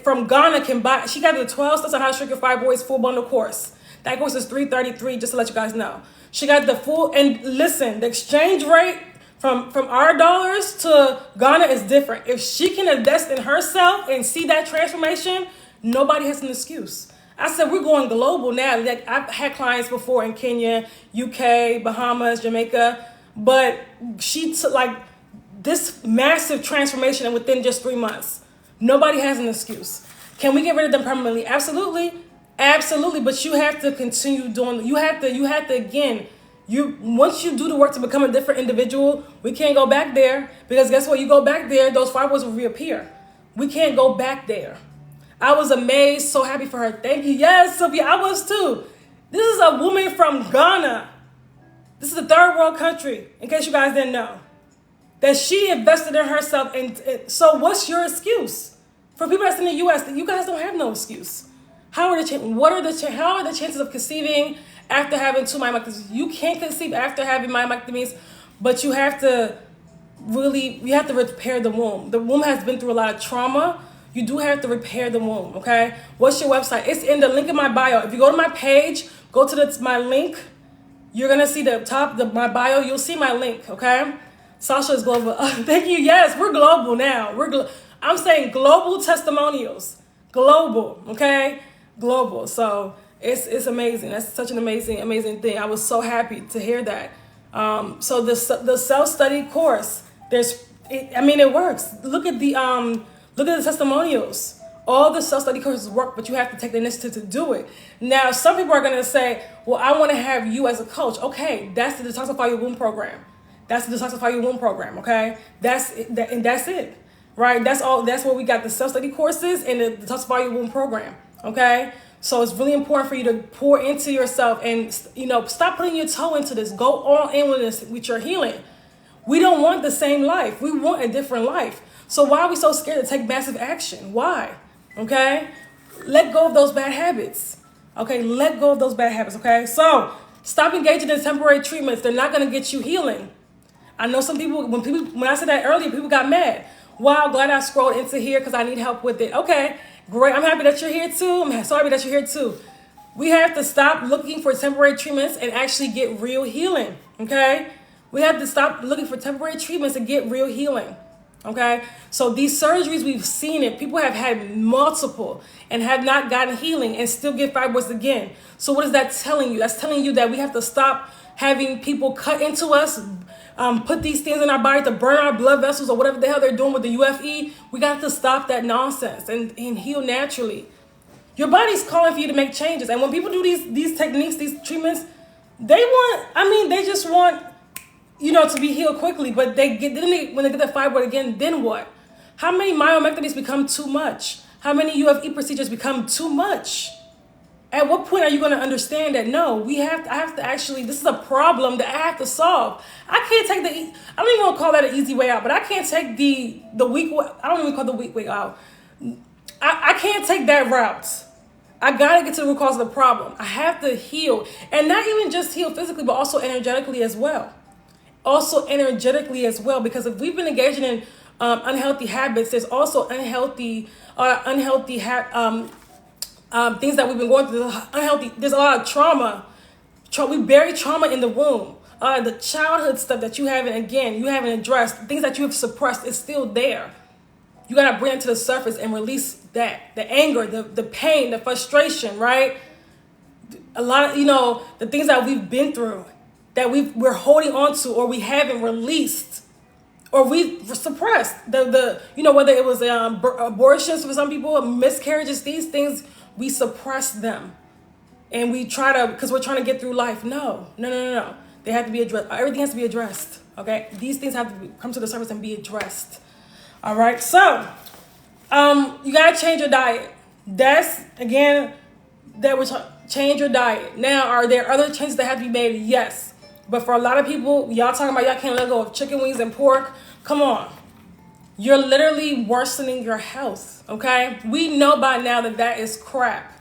from Ghana can buy, she got the 12 steps on how to shrink your fibroids full bundle course. That course is $333, just to let you guys know. She got the full, and listen, the exchange rate From our dollars to Ghana is different. If she can invest in herself and see that transformation, nobody has an excuse. I said, we're going global now. Like, I've had clients before in Kenya, UK, Bahamas, Jamaica, but she took like this massive transformation within just 3 months. Nobody has an excuse. Can we get rid of them permanently? Absolutely. Absolutely. But you have to continue doing, you have to again, once you do the work to become a different individual, we can't go back there, because guess what? You go back there, those fibroids will reappear. We can't go back there. I was amazed, so happy for her. Thank you. Yes, Sylvia, I was too. This is a woman from Ghana. This is a third world country, in case you guys didn't know, that she invested in herself. And so what's your excuse? For people that's in the U.S., you guys don't have no excuse. How are the chances of conceiving after having 2 myomectomies? You can't conceive after having myomectomies, but you have to repair the womb. The womb has been through a lot of trauma. You do have to repair the womb, okay? What's your website? It's in the link in my bio. If you go to my page, go to my link, you're going to see the top of my bio. You'll see my link, okay? Sasha is global. Thank you. Yes, we're global now. I'm saying global testimonials. Global, okay? Global. So it's amazing. That's such an amazing thing. I was so happy to hear that. So the self-study course, it works. Look at the testimonials. All the self-study courses work, but you have to take the initiative to do it. Now, some people are going to say, well, I want to have you as a coach. Okay, that's the Detoxify Your Womb program. That's the Detoxify Your Womb program, okay? That's it, right? That's all. That's what we got, the self-study courses and the Detoxify Your Womb program, okay? So it's really important for you to pour into yourself and, stop putting your toe into this. Go all in with your healing. We don't want the same life. We want a different life. So why are we so scared to take massive action? Why? Okay? Let go of those bad habits. Okay? Let go of those bad habits. Okay? So stop engaging in temporary treatments. They're not going to get you healing. I know some people, when I said that earlier, people got mad. Wow, glad I scrolled into here because I need help with it. Okay, great. I'm happy that you're here too. I'm so happy that you're here too. We have to stop looking for temporary treatments and actually get real healing. Okay? We have to stop looking for temporary treatments and get real healing. Okay, so these surgeries, we've seen it. People have had multiple and have not gotten healing and still get fibroids again. So what is that telling you? That's telling you that we have to stop having people cut into us, put these things in our body to burn our blood vessels or whatever the hell they're doing with the UFE. We got to stop that nonsense and heal naturally. Your body's calling for you to make changes. And when people do these techniques, these treatments, they just want to be healed quickly, but when they get that fibroid again, then what? How many myomectomies become too much? How many UFE procedures become too much? At what point are you going to understand that? No, I have to actually, this is a problem that I have to solve. I can't take I don't even want to call that an easy way out, but I can't take the weak way. I don't even call the weak way out. I can't take that route. I got to get to the root cause of the problem. I have to heal, and not even just heal physically, but also energetically as well. Because if we've been engaging in unhealthy habits, there's also unhealthy things that we've been going through. There's a lot of trauma. We bury trauma in the womb. The childhood stuff that you haven't addressed, things that you have suppressed is still there. You got to bring it to the surface and release that. The anger, the pain, the frustration, right? A lot of, the things that we've been through, that we're holding on to, or we haven't released, or we've suppressed. Whether it was abortions for some people, miscarriages, these things, we suppress them. And we because we're trying to get through life. No. They have to be addressed. Everything has to be addressed, okay? These things have to come to the surface and be addressed, all right? So, you got to change your diet. Change your diet. Now, are there other changes that have to be made? Yes. But for a lot of people, y'all talking about y'all can't let go of chicken wings and pork. Come on. You're literally worsening your health, okay? We know by now that is crap.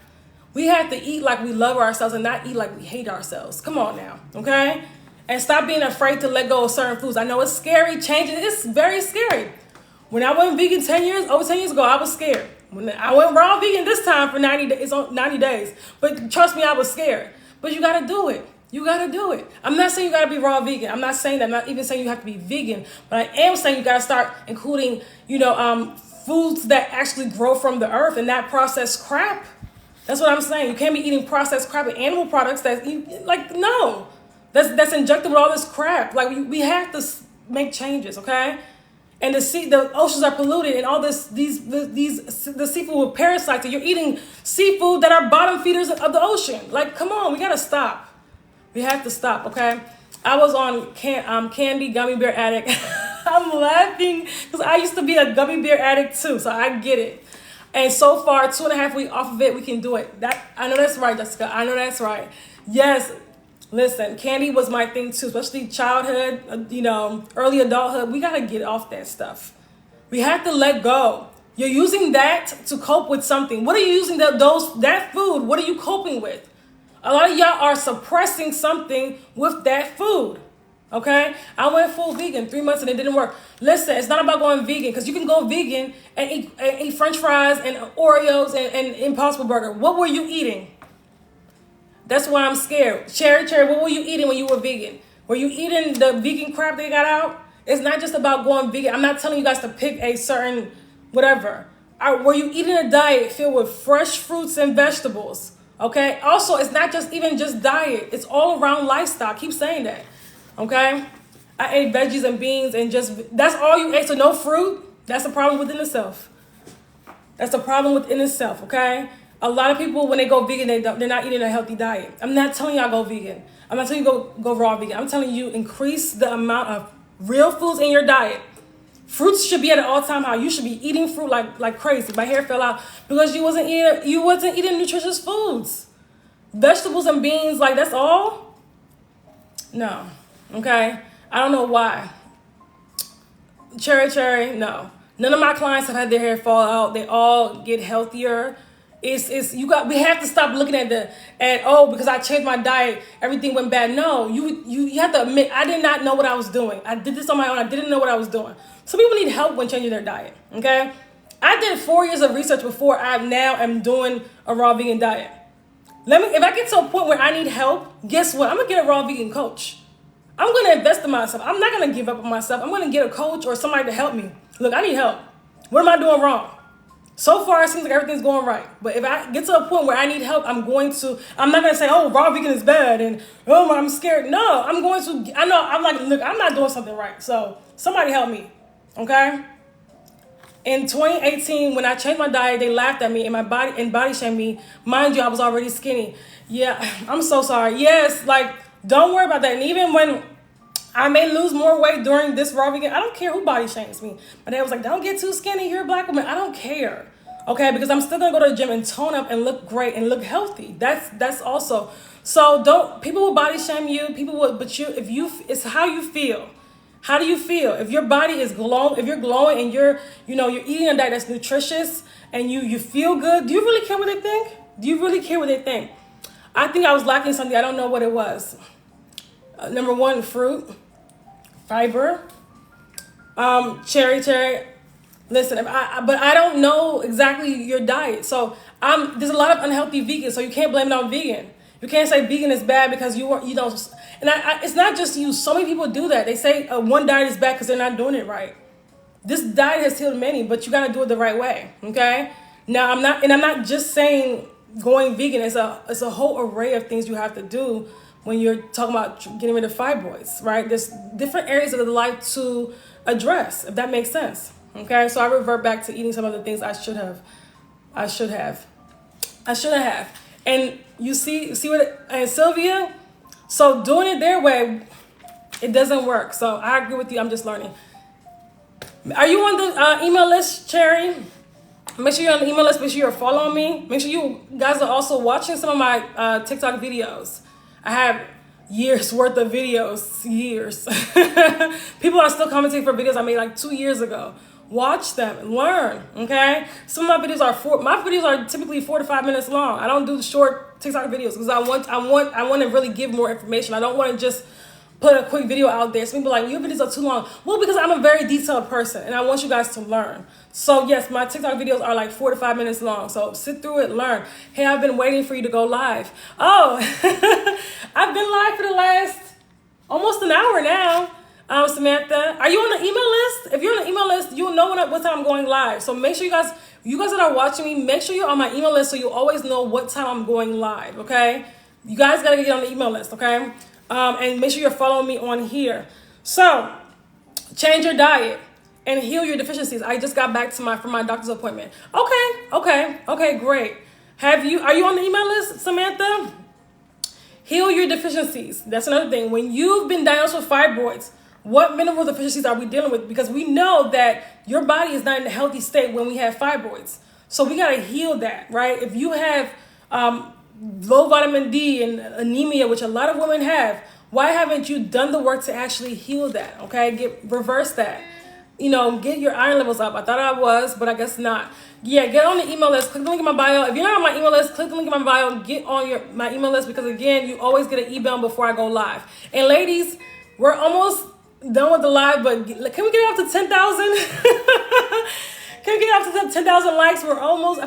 We have to eat like we love ourselves and not eat like we hate ourselves. Come on now, okay? And stop being afraid to let go of certain foods. I know it's scary. Changing, it's very scary. When I went vegan over 10 years ago, I was scared. When I went raw vegan this time for 90 days, But trust me, I was scared. But you got to do it. You gotta do it. I'm not saying you gotta be raw vegan. I'm not saying that. I'm not even saying you have to be vegan. But I am saying you gotta start including, foods that actually grow from the earth and not processed crap. That's what I'm saying. You can't be eating processed crap and animal products no. That's injected with all this crap. Like we have to make changes, okay? And the oceans are polluted, and all the seafood with parasites. And you're eating seafood that are bottom feeders of the ocean. Like, come on, we gotta stop. We have to stop, okay? I was on candy gummy bear addict. I'm laughing because I used to be a gummy bear addict too, so I get it. And so far, 2.5 weeks off of it, we can do it. I know that's right, Jessica. I know that's right. Yes. Listen, candy was my thing too, especially childhood, early adulthood. We got to get off that stuff. We have to let go. You're using that to cope with something. What are you using that food? What are you coping with? A lot of y'all are suppressing something with that food. Okay? I went full vegan 3 months and it didn't work. Listen, it's not about going vegan because you can go vegan and eat French fries and Oreos and Impossible Burger. What were you eating? That's why I'm scared. Cherry, what were you eating when you were vegan? Were you eating the vegan crap they got out? It's not just about going vegan. I'm not telling you guys to pick a certain whatever. Were you eating a diet filled with fresh fruits and vegetables? Okay? Also, it's not just diet. It's all around lifestyle. I keep saying that. Okay? I ate veggies and beans and that's all you ate. So no fruit? That's a problem within itself. That's a problem within itself, okay? A lot of people, when they go vegan, they're not eating a healthy diet. I'm not telling y'all go vegan. I'm not telling you go raw vegan. I'm telling you increase the amount of real foods in your diet. Fruits should be at an all-time high. You should be eating fruit like crazy. My hair fell out because you wasn't eating nutritious foods. Vegetables and beans, that's all? No. Okay? I don't know why. Cherry, no. None of my clients have had their hair fall out. They all get healthier. We have to stop looking because I changed my diet, everything went bad. No, you have to admit I did not know what I was doing. I did this on my own. I didn't know what I was doing. Some people need help when changing their diet. Okay, I did 4 years of research before I now am doing a raw vegan diet. If I get to a point where I need help, guess what? I'm gonna get a raw vegan coach. I'm gonna invest in myself. I'm not gonna give up on myself. I'm gonna get a coach or somebody to help me. Look, I need help. What am I doing wrong? So far, it seems like everything's going right. But if I get to a point where I need help, I'm not going to say, oh, raw vegan is bad and, oh, I'm scared. No, I'm not doing something right. So somebody help me, okay? In 2018, when I changed my diet, they laughed at me and body shamed me. Mind you, I was already skinny. Yeah, I'm so sorry. Yes, don't worry about that. And even when I may lose more weight during this raw vegan, I don't care who body shames me. My dad was like, don't get too skinny, you're a black woman. I don't care, okay? Because I'm still gonna go to the gym and tone up and look great and look healthy. That's also, so people will body shame you, it's how you feel. How do you feel? If your body is glowing, if you're glowing and you're eating a diet that's nutritious and you feel good, do you really care what they think? Do you really care what they think? I think I was lacking something, I don't know what it was. Number one, fruit. Fiber, cherry. Listen, but I don't know exactly your diet. So there's a lot of unhealthy vegans. So you can't blame it on vegan. You can't say vegan is bad because you don't. And it's not just you. So many people do that. They say one diet is bad because they're not doing it right. This diet has healed many, but you got to do it the right way. Okay. Now I'm not just saying going vegan. It's a whole array of things you have to do. When you're talking about getting rid of fibroids, right? There's different areas of the life to address, if that makes sense. Okay, so I revert back to eating some of the things I should have. And you see what, and Sylvia, so doing it their way, it doesn't work. So I agree with you, I'm just learning. Are you on the email list, Cherry? Make sure you're on the email list, make sure you're following me. Make sure you guys are also watching some of my TikTok videos. I have years worth of videos, years. People are still commenting for videos I made 2 years ago. Watch them and learn, okay? Some of my videos are typically 4 to 5 minutes long. I don't do the short TikTok videos because I want to really give more information. I don't want to just put a quick video out there. Some people are like, your videos are too long. Well, because I'm a very detailed person and I want you guys to learn. So yes, my TikTok videos are like 4 to 5 minutes long. So sit through it, learn. Hey, I've been waiting for you to go live. Oh, I've been live for the last almost an hour now. Samantha, are you on the email list? If you're on the email list, you'll know what time I'm going live. So make sure you guys that are watching me, make sure you're on my email list so you always know what time I'm going live, okay? You guys gotta get on the email list, okay? And make sure you're following me on here. So, change your diet and heal your deficiencies. I just got back from my doctor's appointment. Okay, great. Are you on the email list, Samantha? Heal your deficiencies. That's another thing. When you've been diagnosed with fibroids, what mineral deficiencies are we dealing with? Because we know that your body is not in a healthy state when we have fibroids. So we got to heal that, right? If you have low vitamin D and anemia, which a lot of women have, why haven't you done the work to actually heal that, okay? Reverse that. Get your iron levels up. I thought I was, but I guess not. Yeah, get on the email list. Click the link in my bio. If you're not on my email list, click the link in my bio. Get on my email list because, again, you always get an email before I go live. And ladies, we're almost done with the live, but can we get it up to 10,000? Can we get it up to 10,000 likes? I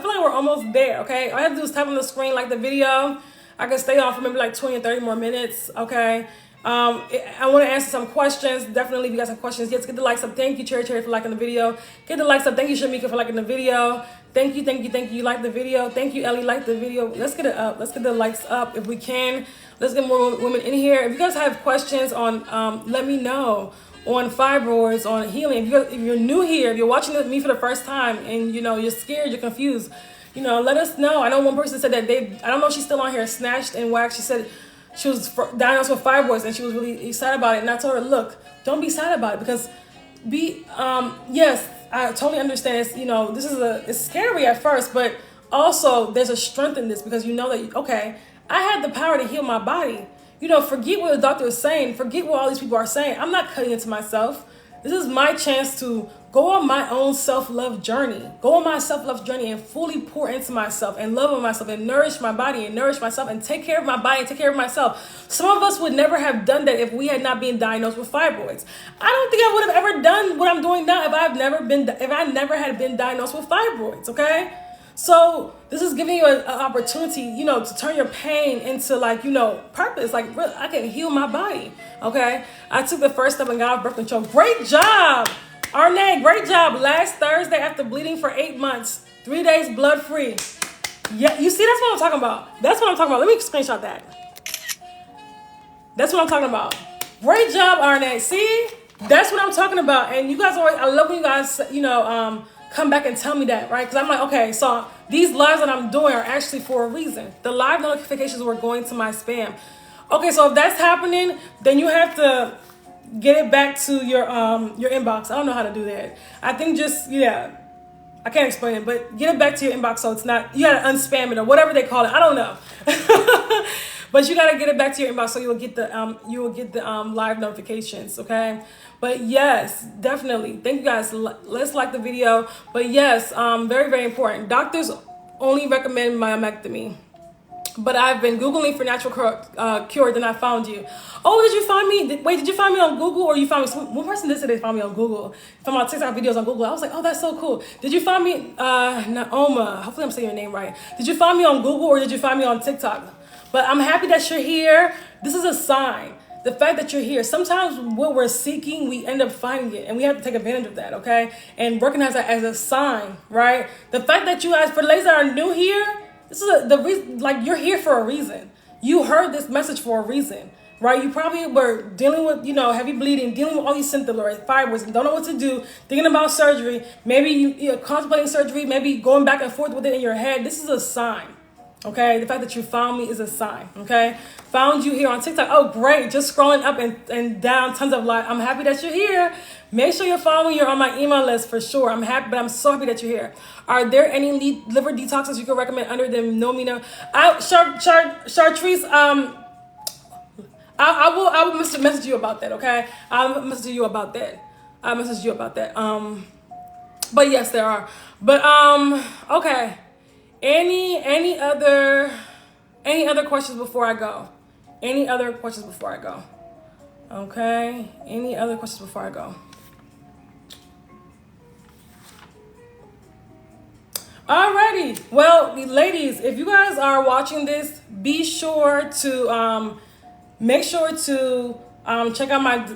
feel like we're almost there, okay? All I have to do is tap on the screen, like the video. I can stay on for maybe like 20 or 30 more minutes, okay? I want to answer some questions. Definitely, if you guys have questions, yes, get the likes up. Thank you, Cherry, for liking the video. Get the likes up. Thank you, Shamika, for liking the video. Thank you. You like the video. Thank you, Ellie, like the video. Let's get it up. Let's get the likes up if we can. Let's get more women in here. If you guys have questions on, let me know on fibroids, on healing. If you're new here, if you're watching me for the first time and you're scared, you're confused, let us know. I know one person said that I don't know if she's still on here, Snatched and Waxed. She said she was diagnosed with fibroids and she was really sad about it. And I told her, look, don't be sad about it because yes, I totally understand. It's scary at first, but also there's a strength in this because you know that, okay, I had the power to heal my body. Forget what the doctor is saying. Forget what all these people are saying. I'm not cutting into myself. This is my chance to go on my own self-love journey. Go on my self-love journey and fully pour into myself and love on myself and nourish my body and nourish myself and take care of my body and take care of myself. Some of us would never have done that if we had not been diagnosed with fibroids. I don't think I would have ever done what I'm doing now if I never had been diagnosed with fibroids, okay? So this is giving you an opportunity, to turn your pain into purpose. Like, really, I can heal my body, okay? I took the first step and got off birth control. Great job, Arnay, great job. Last Thursday after bleeding for 8 months, 3 days blood free. Yeah, you see, that's what I'm talking about. Let me screenshot that. That's what I'm talking about. Great job, Arnay. See, that's what I'm talking about. And you guys I love when you guys, come back and tell me that, right? Because I'm like, okay, so these lives that I'm doing are actually for a reason. The live notifications were going to my spam. Okay, so if that's happening, then you have to get it back to your inbox. I don't know how to do that. I think I can't explain it, but get it back to your inbox so it's not, you gotta unspam it or whatever they call it. I don't know. But you gotta get it back to your inbox so you will get the live notifications, okay? But yes, definitely. Thank you guys. Let's like the video. But yes, very, very important. Doctors only recommend myomectomy. But I've been Googling for natural cure, then I found you. Oh, did you find me? Wait, did you find me on Google or you found me? One person did say they found me on Google. Found my TikTok videos on Google. I was like, oh, that's so cool. Did you find me, Naoma? Hopefully I'm saying your name right. Did you find me on Google or did you find me on TikTok? But I'm happy that you're here. This is a sign. The fact that you're here, sometimes what we're seeking, we end up finding it. And we have to take advantage of that, okay? And recognize that as a sign, right? The fact that you guys, for the ladies that are new here, this is the reason, you're here for a reason. You heard this message for a reason, right? You probably were dealing with, heavy bleeding, dealing with all these symptoms or fibroids and don't know what to do, thinking about surgery. Maybe you're contemplating surgery, maybe going back and forth with it in your head. This is a sign. Okay, the fact that you found me is a sign, okay? Found you here on TikTok. Oh, great. Just scrolling up and down, tons of live. I'm happy that you're here. Make sure you're following. You're on my email list for sure. I'm happy, but I'm so happy that you're here. Are there any liver detoxes you can recommend under the Nomina? Chartreuse, I will message you about that, okay? I'll message you about that. But yes, there are. But, okay. Any other questions before I go? Okay. Any other questions before I go? Alrighty. Well, ladies, if you guys are watching this, be sure to make sure to check out my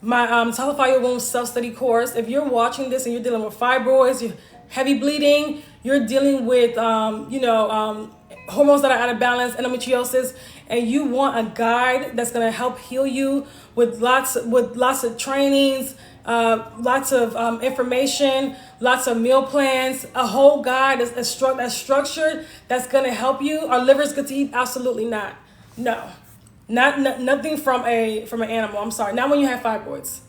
Toxify Your Womb self-study course. If you're watching this and you're dealing with fibroids, you're heavy bleeding, you're dealing with hormones that are out of balance, endometriosis, and you want a guide that's gonna help heal you with lots of trainings, lots of information, lots of meal plans, a whole guide that's structured, that's gonna help you. Are livers good to eat? Absolutely not. No, nothing from an animal. I'm sorry, not when you have fibroids.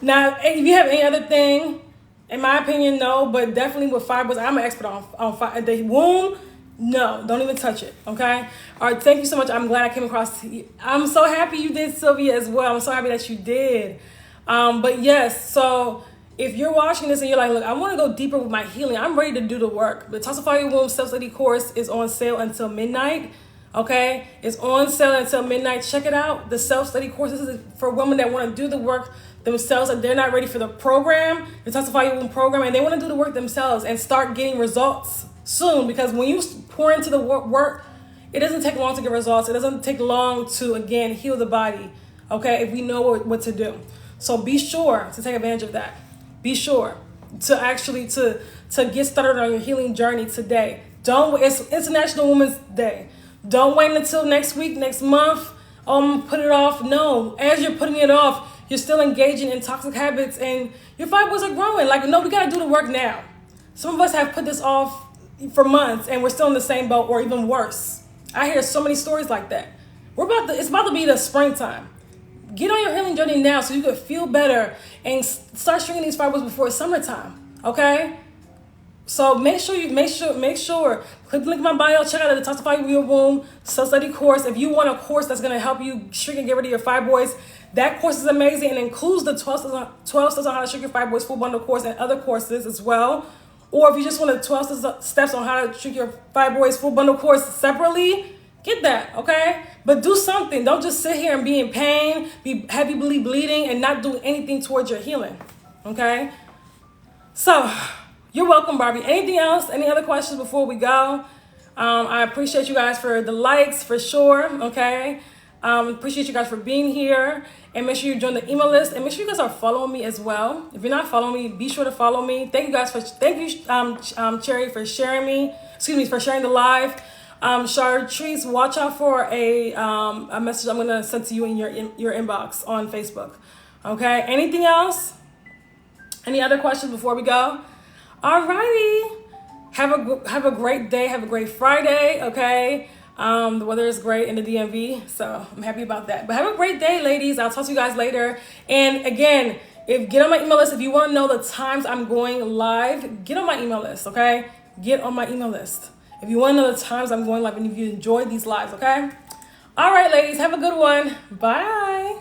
Now, if you have any other thing, in my opinion, no, but definitely with fibroids, I'm an expert on the womb. No, don't even touch it, okay? All right, thank you so much. I'm glad I came across. I'm so happy you did, Sylvia, as well. I'm so happy that you did. But yes, so if you're watching this and you're like, look, I want to go deeper with my healing, I'm ready to do the work. The Toxify Your Womb self-study course is on sale until midnight, okay? It's on sale until midnight. Check it out. The self-study course is for women that want to do the work themselves, and they're not ready for the program, the Toxify Your Womb program, and they want to do the work themselves and start getting results soon. Because when you pour into the work, it doesn't take long to get results. It doesn't take long to, again, heal the body, okay, if we know what to do. So be sure to take advantage of that. Be sure to actually to get started on your healing journey today. It's International Women's Day. Don't wait until next week, next month. Put it off. No, as you're putting it off, you're still engaging in toxic habits and your fibroids are growing. Like, no, we gotta do the work now. Some of us have put this off for months and we're still in the same boat or even worse. I hear so many stories like that. It's about to be the springtime. Get on your healing journey now so you can feel better and start shrinking these fibroids before it's summertime, okay? So make sure, click the link in my bio, check out the Toxify Your Womb self-study course. If you want a course that's gonna help you shrink and get rid of your fibroids, that course is amazing and includes the 12 steps on how to shrink your fibroids full bundle course and other courses as well. Or if you just want the 12 steps on how to shrink your fibroids full bundle course separately, get that, okay? But do something. Don't just sit here and be in pain, be heavily bleeding, and not do anything towards your healing, okay? So, you're welcome, Barbie. Anything else? Any other questions before we go? I appreciate you guys for the likes, for sure, okay? Appreciate you guys for being here. And make sure you join the email list. And make sure you guys are following me as well. If you're not following me, be sure to follow me. Thank you, Cherry, for sharing the live. Chartrice, watch out for a message I'm gonna send to you in your inbox on Facebook. Okay. Anything else? Any other questions before we go? Alrighty. Have a great day. Have a great Friday. Okay. The weather is great in the DMV, so I'm happy about that. But have a great day, ladies. I'll talk to you guys later. And again, get on my email list if you want to know the times I'm going live. Get on my email list. Okay. Get on my email list if you want to know the times I'm going live and if you enjoy these lives, okay? All right, ladies, have a good one. Bye.